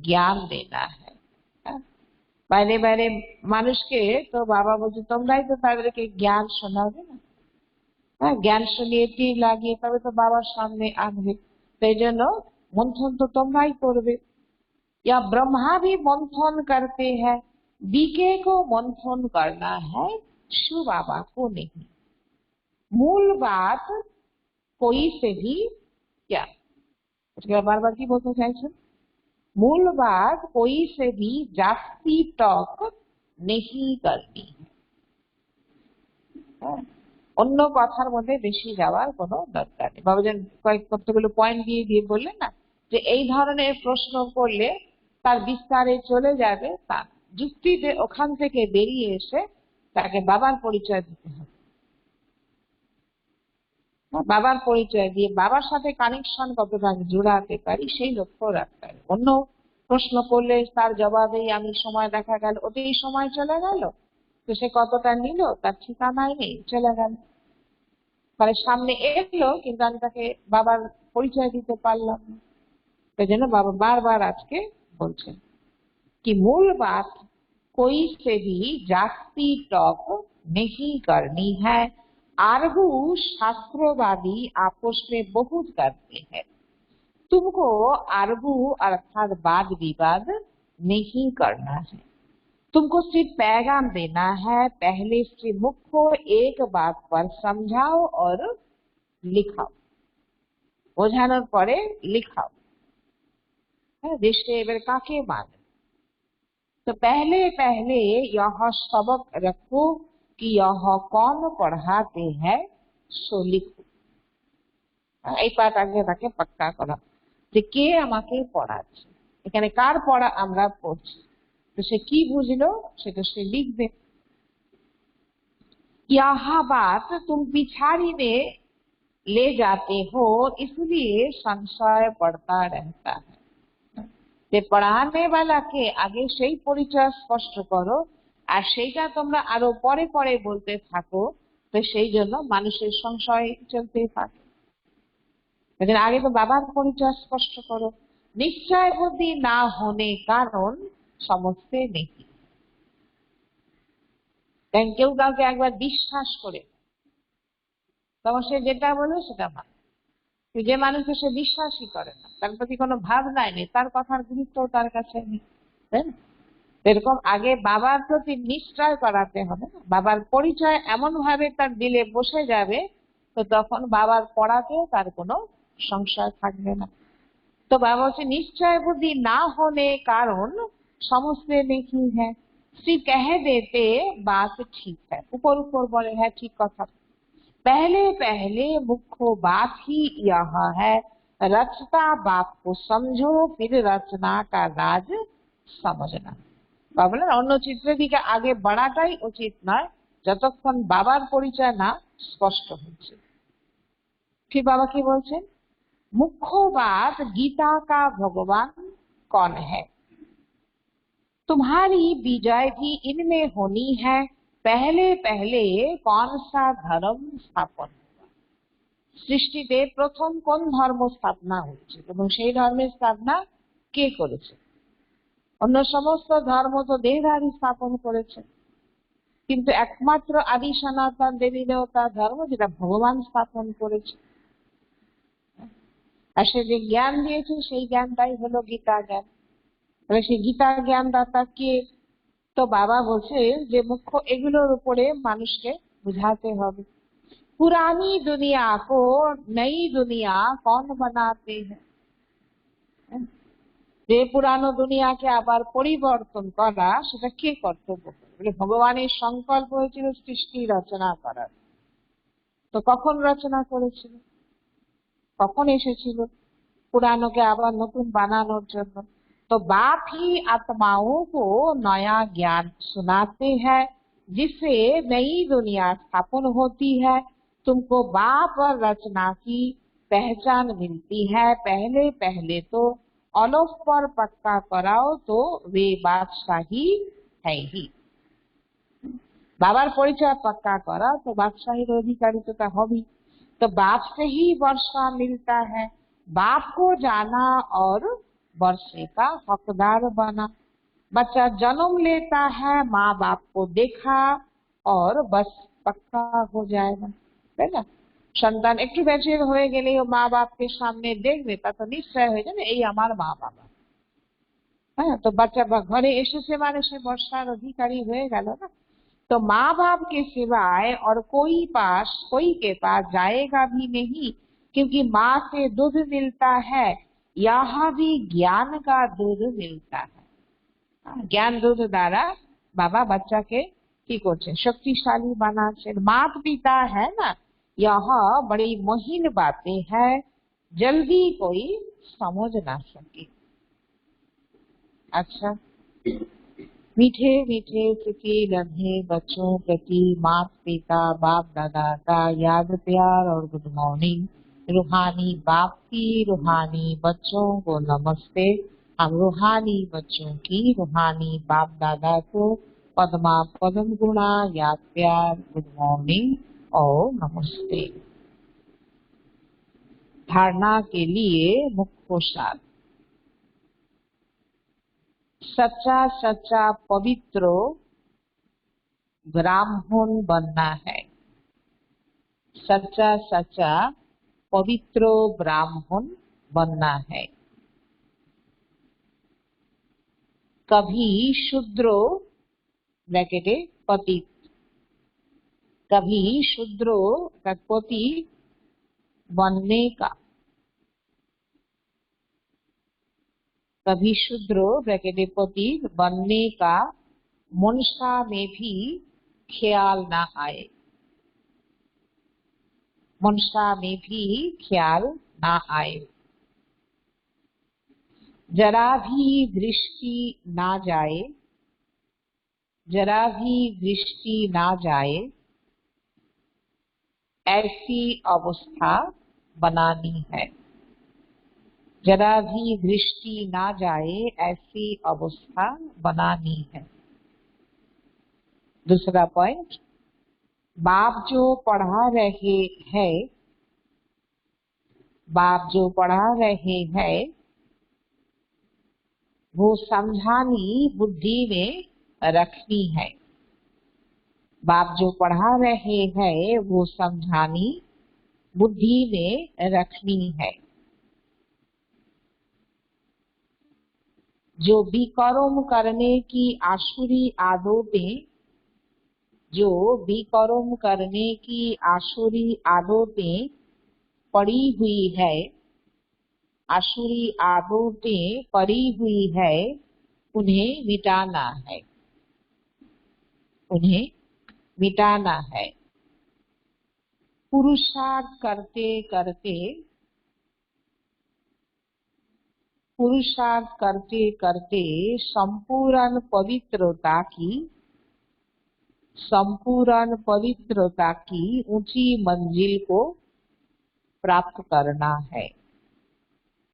ज्ञान देना है। বাইরে বাইরে মানুষকে তো বাবা বলছে তোমরাই তো তাদেরকে জ্ঞান শোনাবে না, হ্যাঁ, জ্ঞান শুনিয়ে তীর লাগিয়ে তবে তো বাবার সামনে আনবে, সেই জন্য মন্থন তো তোমরাই করবে। या ब्रह्मा भी मंथन करते हैं, बीके को मंथन करना है, शिव बाबा को नहीं। मूल बात कोई से भी क्या, उसके बार बार की बोलते चाइছেন, मूल बात कोई से भी जास्ती टॉक नहीं करनी है। অন্য কথার মধ্যে বেশি যাওয়ার কোনো দরকার নেই। বাবাজান কতগুলো পয়েন্ট দিয়ে দিয়ে বললেন না যে এই ধরনের প্রশ্ন করলে তার বিস্তারে চলে যাবে, তা যুক্তিতে ওখান থেকে বেরিয়ে এসে তাকে বাবার পরিচয় দিতে হবে। বাবার পরিচয় দিয়ে বাবার সাথে কানেকশন কতটা জোড়াতে পারি সেই লক্ষ্য রাখতে হবে। অন্য প্রশ্ন করলে তার জবাবেই আমি সময় দেখা গেল ওতেই সময় চলে গেল, তো সে কতটা নিল তার ঠিকানাই নেই, চলে গেল। তাহলে সামনে এলো কিন্তু আমি তাকে বাবার পরিচয় দিতে পারলাম না। সেই জন্য বাবা বারবার আজকে বলছেন कि मूल बात कोई से भी जास्ती टॉक नहीं करनी है। आर्गू शास्त्रवादी आपस में बहुत करते हैं, तुमको आर्गू अर्थात वाद विवाद नहीं करना है। तुमको सिर्फ पैगाम देना है, पहले से मुख्य एक बात पर समझाओ और लिखाओ, বোঝানোর পরে লিখাও। দেশে এবার কাকে মানে, तो पहले पहले यह सबक रखो कि यह कौन पढ़ाते हैं सो लिखो। এই পাঠ আগে তাকে পাক্কা করা যে কে আমাকে পড়াচ্ছে, এখানে কার পড়া আমরা পড়ছি, তো সে কি বুঝলো সেটা সে লিখবে। यह बात तुम पिछाड़ी में ले जाते हो इसलिए संशय बढ़ता रहता है। যে পড়ানে वालाকে আগে সেই পরিচয় স্পষ্ট করো আর সেইটা তোমরা আরো পরে পরে বলতে থাকো, তো সেই জন্য মানুষের সংশয় চলতেই থাকে। लेकिन आगे तो बाबार परिचय स्पष्ट करो। निश्चय बुद्धि ना होने कारण समझते नहीं। কেউ কাউকে একবার বিশ্বাস করে তখন সে যেটা বলে সেটা মানে, যে মানুষকে সে বিশ্বাসই করে না, তার প্রতি কোনো ভাবনাই নেই, তার কথার গুরুত্ব তার কাছে নেই, তাই না? এরকম আগে বাবার প্রতি নিশ্চয় করাতে হবে, বাবার পরিচয় এমন ভাবে তার দিলে বসে যাবে তো তখন বাবার পড়াতেও তার কোনো সংশয় থাকবে না। তো বাবা বলছে নিশ্চয় বুদ্ধি না হলে কারণ সমস্ত নেই হ্যাঁ, শ্রী कह देते बात ठीक है, ऊपर ऊपर बोले है ठीक কথা। पहले पहले मुख्य बात ही यह है, रचता बाप को समझो फिर रचना का राज समझना। বাবা বলেন অন্য চিত্রের দিকে আগে বাড়াটাই উচিত নয় যতক্ষণ বাবার পরিচয় না স্পষ্ট হচ্ছে। फिर बाबा की बोलছেন मुख्य बात गीता का भगवान कौन है। तुम्हारी विजय भी इनमें होनी है। पहले पहले कौन सा धर्म स्थापन, সৃষ্টিতে প্রথম কোন ধর্ম স্থাপনা হচ্ছে এবং সেই ধর্মের স্থাপনা কে করেছে? অন্য সমস্ত ধর্ম তো দেহধারী স্থাপন করেছে, কিন্তু একমাত্র আদি সনাতন দেবী দেবতার ধর্ম যেটা ভগবান স্থাপন করেছে। আর সে যে জ্ঞান দিয়েছে সেই জ্ঞানটাই হলো গীতা জ্ঞান। তাহলে সেই গীতা জ্ঞান দাতা কে? তো বাবা বলছে যে মুখ্য এগুলোর উপরে মানুষকে বুঝাতে হবে। पुरानी दुनिया को नई दुनिया कौन बनाते हैं? যে পুরানো দুনিয়াকে আবার পরিবর্তন করা সেটা কে কর্তব্য করবে? ভগবানের সংকল্প হয়েছিল সৃষ্টি রচনা করার। তো কখন রচনা করেছিল, কখন এসেছিল पुरानों के আবার নতুন বানানোর জন্য? तो बाप ही आत्माओं को नया ज्ञान सुनाते हैं जिससे नई दुनिया स्थापन होती है। तुमको बाप और रचना की पहचान मिलती है। पहले पहले तो अलौफ पर पक्का कराओ तो वे बादशाही है ही। बाबार परिचय पक्का करा तो बादशाही अधिकारी तो होगी। तो बाप से ही वर्षा मिलता है। बाप को जाना और वर्षे का हकदार बना। बच्चा जन्म लेता है, माँ बाप को देखा और बस पक्का हो जाएगा, है ना? সন্তান একটু বেঁচে হয়ে গেলে ও মা বাপকে সামনে দেখবে, তা তো নিশ্চয় হয়ে যাবে এই আমার মা বাবা। হ্যাঁ, তো বাচ্চা ঘরে এসেছে মানে সে বর্ষার অধিকারী হয়ে গেল না। तो माँ बाप के सिवाय और कोई के पास जाएगा भी नहीं, क्योंकि माँ से दूध मिलता है, यहाँ भी ज्ञान का दूध मिलता है। ज्ञान दूध द्वारा बाबा बच्चा के की करছেন, शक्तिशाली बनाচ্ছেন। माता पिता है ना, यह बड़ी महीन बातें हैं, जल्दी कोई समझ ना सके। अच्छा, मीठे मीठे सिके लम्हे बच्चों प्रति माता पिता बाप दादा का याद प्यार और गुड मॉर्निंग। रूहानी बाप की रूहानी बच्चों को नमस्ते। हम रूहानी बच्चों की रूहानी बाप दादा को पद्मा पद्म गुणा याद प्यार गुड मॉर्निंग और नमस्ते। धारणा के लिए मुख्य सार। सच्चा सच्चा पवित्र ब्राह्मण बनना है। सच्चा सच्चा पवित्र ब्राह्मण बनना है। कभी शूद्र ब्रैकेटे पतित, कभी शूद्र पतित बनने का, कभी शूद्र ब्रैकेटे पतित बनने का मनसा में भी ख्याल ना आए, मनसा में भी ख्याल ना आए। जरा भी दृष्टि ना जाए, जरा भी दृष्टि ना जाए, ऐसी अवस्था बनानी है। जरा भी दृष्टि ना जाए ऐसी अवस्था बनानी है। दूसरा पॉइंट, बाप जो पढ़ा रहे हैं, बाप जो पढ़ा रहे हैं वो समझानी बुद्धि में रखनी है। बाप जो पढ़ा रहे हैं वो समझानी बुद्धि में रखनी है। जो विकर्म करने की आसुरी आदतें, जो विकर्म करने की आसुरी आदतें पड़ी हुई है, आसुरी आदतें पड़ी हुई है, उन्हें मिटाना है, उन्हें मिटाना है। पुरुषार्थ करते करते, पुरुषार्थ करते करते संपूर्ण पवित्रता की ऊंची मंजिल को प्राप्त करना है।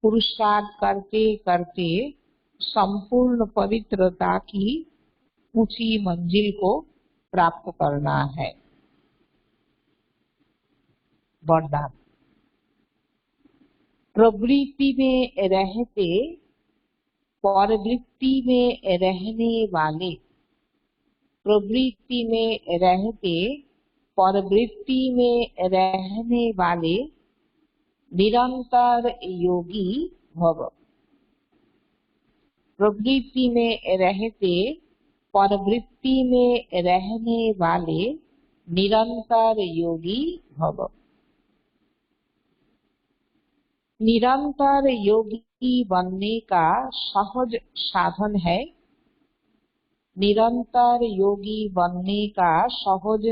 पुरुषार्थ करते करते संपूर्ण पवित्रता की ऊंची मंजिल को प्राप्त करना है। वरदान। प्रवृत्ति में रहते परवृत्ति में रहने वाले, प्रवृत्ति में रहते परवृत्ति में रहने वाले निरंतर योगी भव। प्रवृत्ति में रहते परवृत्ति में रहने वाले निरंतर योगी भव। निरंतर योगी बनने का सहज साधन है, निरंतर योगी बनने का सहज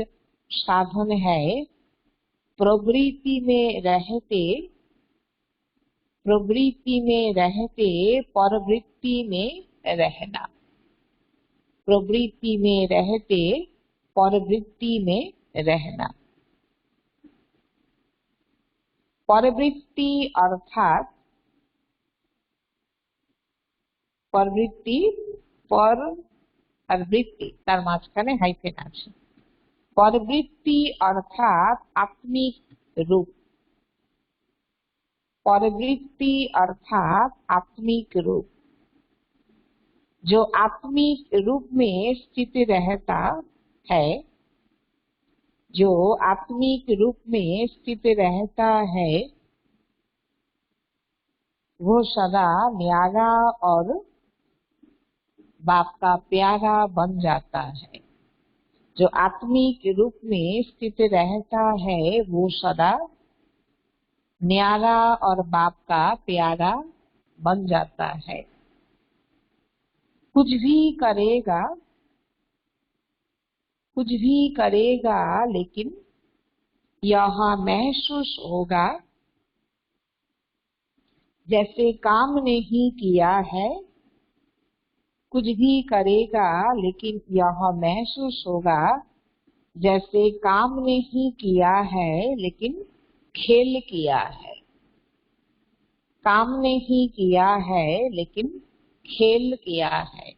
साधन है प्रवृत्ति में रहते परवृत्ति में रहना, प्रवृत्ति में रहते परवृत्ति में रहना। परवृत्ति अर्थात परवृत्ति पर और वृत्ति तार माঝখানে हाइफेन আছে। परवृत्ति अर्थात आत्मिक रूप, परवृत्ति अर्थात आत्मिक रूप, जो आत्मिक रूप में स्थित रहता है, जो आत्मिक रूप में स्थित रहता है वो सदा न्यारा और बाप का प्यारा बन जाता है। जो आत्मिक रूप में स्थित रहता है वो सदा न्यारा और बाप का प्यारा बन जाता है। कुछ भी करेगा लेकिन यह महसूस होगा जैसे काम नहीं किया है। कुछ भी करेगा लेकिन यह महसूस होगा जैसे काम नहीं किया है लेकिन खेल किया है। काम नहीं किया है लेकिन खेल किया है।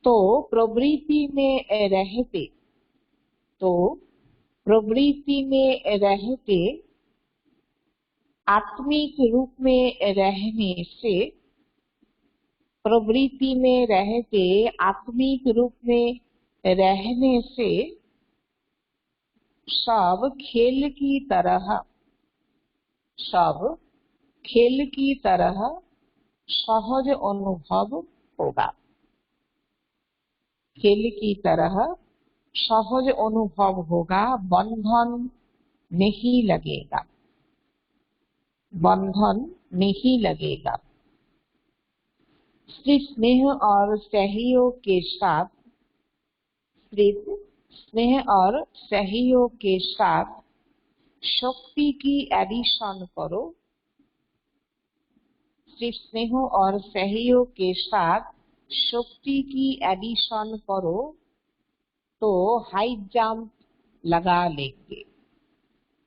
तो प्रवृत्ति में रहते आत्मिक रूप में रहने से, प्रवृत्ति में रहते आत्मिक रूप में रहने से सब खेल की तरह सहज अनुभव होगा। खेल की तरह सहज अनुभव होगा, बंधन नहीं लगेगा, बंधन नहीं लगेगा। सिर्फ स्नेह और सहयोग के साथ, सिर्फ स्नेह और सहयोग के साथ शक्ति की एडिशन करो। सिर्फ स्नेह और सहयोग के साथ शक्ति की एडिशन करो तो हाई जंप लगा लेंगे।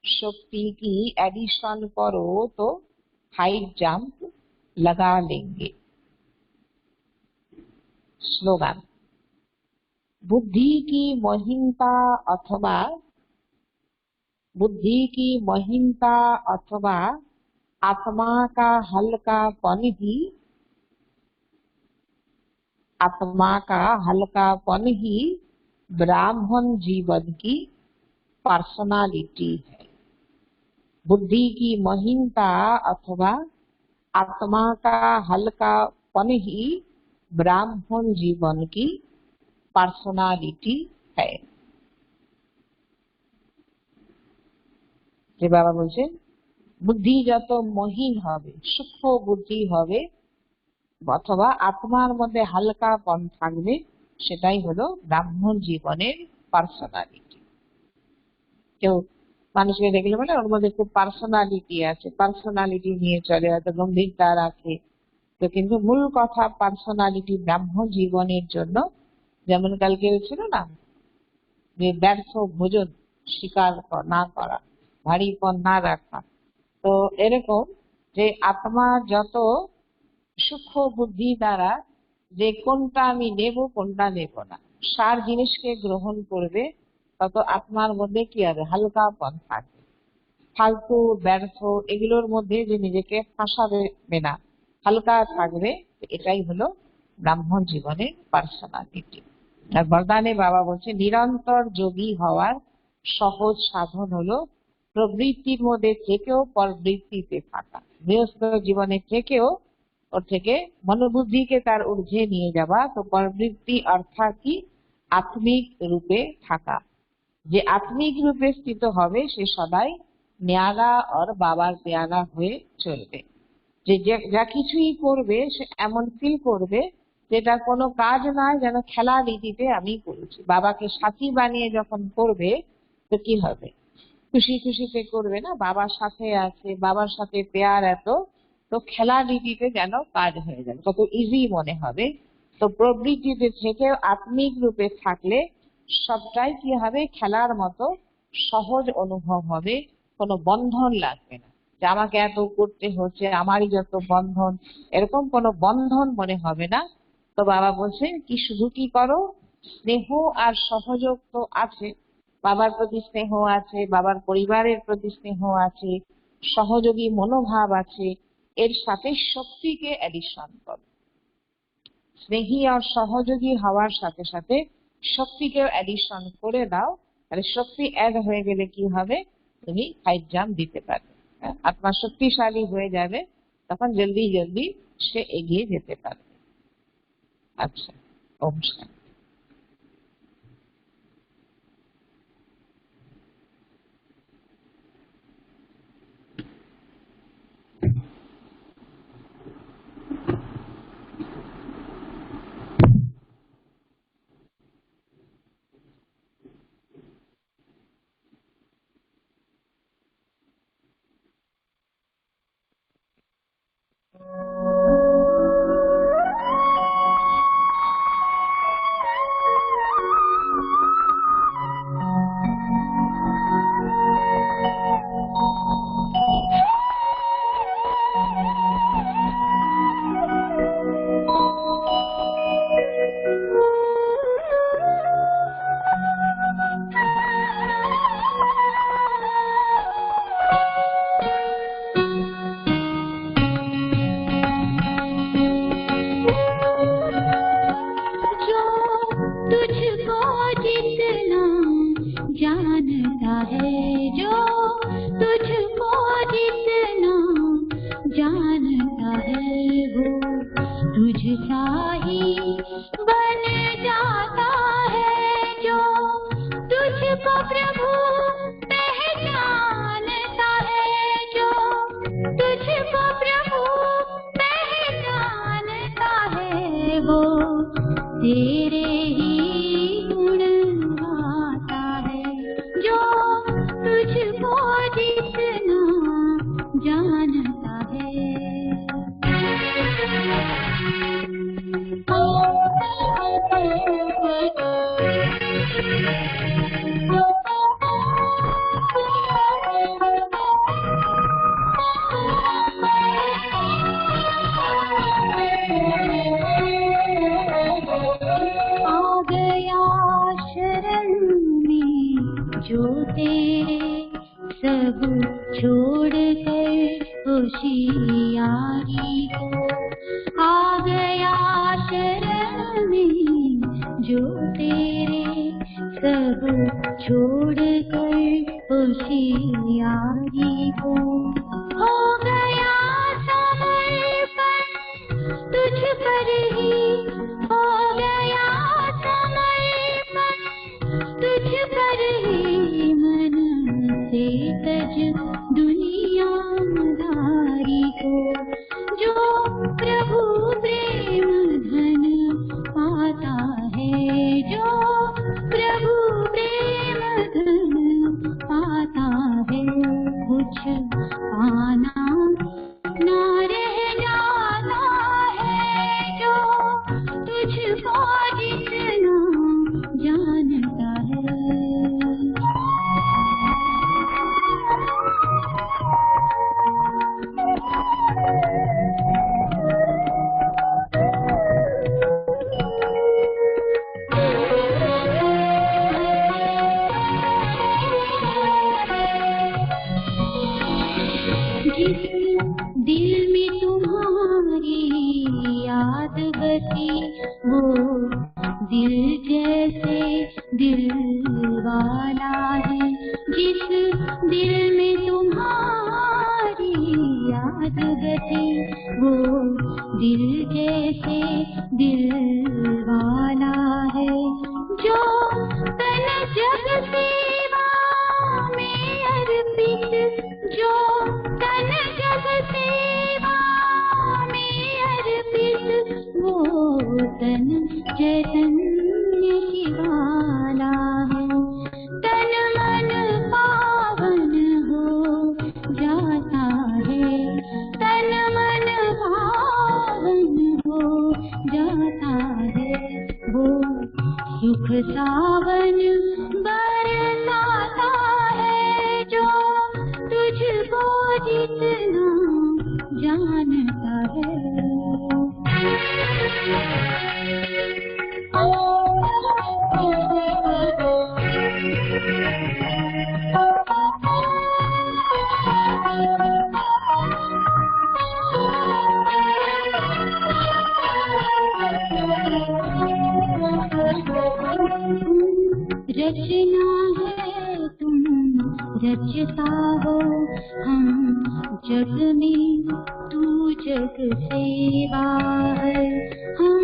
शक्ति की एडिशन करो तो हाई जंप लगा लेंगे। स्लोगन। बुद्धि की महीनता अथवा आत्मा का हल्कापन ही ब्राह्मण जीवन की पर्सनालिटी है। बुद्धि की महीनता अथवा आत्मा का हल्कापन ही ब्राह्मण जीवन की पर्सनालिटी है। যে বাবা বলছেন বুদ্ধি যত মহিন হবে, সূক্ষ্ম বুদ্ধি হবে অথবা আত্মার মধ্যে হালকাপন থাকবে, সেটাই হলো ব্রাহ্মণ জীবনের পার্সোনালিটি। কেউ মানুষকে দেখলে বলে ওর মধ্যে খুব পার্সোনালিটি আছে, পার্সোনালিটি নিয়ে চলে, হয়তো গম্ভীরতা রাখে, তো কিন্তু মূল কথা পার্সোনালিটি ব্রাহ্মণ জীবনের জন্য, যেমন কালকে ছিল না যে ব্যর্থ ভোজন স্বীকার না করা, ভারীপন না রাখা, তো এরকম যে আত্মা যত সূক্ষ্ম বুদ্ধি দ্বারা যে কোনটা আমি নেব কোনটা নেব না, সার জিনিসকে গ্রহণ করবে, তত আত্মার মধ্যে কি হবে, হালকাপন থাকবে। ফালতু ব্যর্থ এগুলোর মধ্যে যে নিজেকে ফাঁসাবে না, হালকা থাকবে, এটাই হলো ব্রাহ্মণ জীবনের পার্সোনালিটি। আর বরদানে বাবা বলছে নিরন্তর যোগী হওয়ার সহজ সাধন হলো প্রবৃত্তির মধ্যে থেকেও পরবৃত্তিতে থাকা, গৃহস্থ জীবনে থেকেও ওর থেকে মনোবুদ্ধিকে তার ঊর্ধ্বে নিয়ে যাওয়া। তো পরবৃত্তি অর্থাৎ কি, আত্মিক রূপে থাকা। যে আত্মিক রূপে স্থিত হবে সে সদাই ন্যাড়া আর বাবার পেয়ারা হয়ে চলবে। যে যা কিছুই করবে সে এমন ফিল করবে যেটা কোনো কাজ নয়, যেন খেলা রীতিতে আমি করেছি। বাবাকে সাথী বানিয়ে যখন করবে তো কি হবে, খুশি খুশিতে করবে না, বাবার সাথে আছে, বাবার সাথে পেয়ার এত, তো খেলা রীতিতে যেন কাজ হয়ে যাবে, কত ইজি মনে হবে। তো প্রবৃত্তিতে থেকে আত্মিক রূপে থাকলে সবটাই কি হবে, খেলার মতো সহজ অনুভব হবে, কোনো বন্ধন লাগবে না যে আমাকে এত করতে হচ্ছে, আমারই যত বন্ধন, এরকম কোনো বন্ধন মনে হবে না। তো বাবা বলছেন কি, শুধু কি করো, স্নেহ আর সহযোগ তো আছে, বাবার প্রতি স্নেহ আছে, বাবার পরিবারের প্রতি স্নেহ আছে, সহযোগী মনোভাব আছে, এর সাথে শক্তিকে অ্যাডিশন করো। স্নেহী আর সহযোগী হওয়ার সাথে সাথে শক্তিকেও অ্যাডিশন করে দাও, তাহলে শক্তি অ্যাড হয়ে গেলে কি হবে, তুমি হাই জাম্প দিতে পারবে, আত্মা শক্তিশালী হয়ে যাবে, তখন জলদি জলদি সে এগিয়ে যেতে পারবে। আচ্ছা, ওম শান্তি। दिल जैसे दिल वाला है जो तन जग सेवा में अर्पित, जो तन जग सेवा में अर्पित, वो तन चैतन्य शिवाला है। तन मन पावन हो जाता है, तन मन पावन हो जाता है, वो सुख सावन बरसाता है जो तुझको जितना जानता है। रचना है तुम रचता हो, हम जग में तू जग सेवा है। हम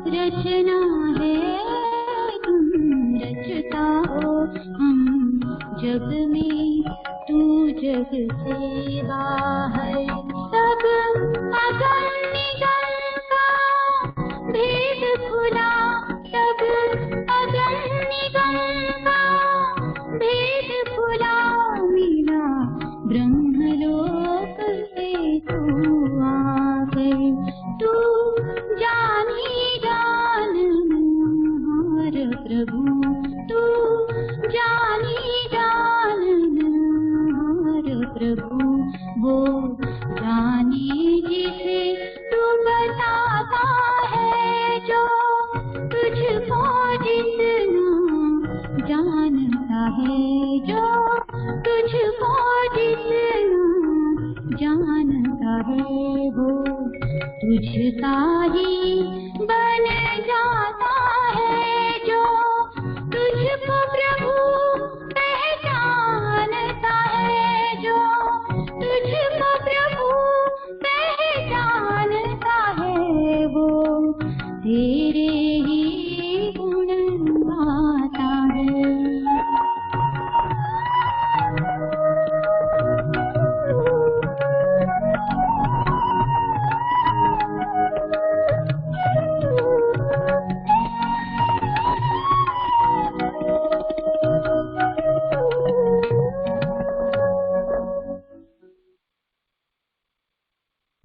रचना है तुम रचता हो, हम जग में तू जग सेवा है। सब अगम निगम का भेद खुला, सब अगम निगम का भेद खुला, मिला ब्रह्मलोक से तू आ गई। तू जानी जान हमार प्रभु, तू जानी जान हमार प्रभु, वो जानी जिसे तू बताता है जो तुझको जितना जानता है, जो तुझको जितना जानता है, वो तुझका ही बन जाता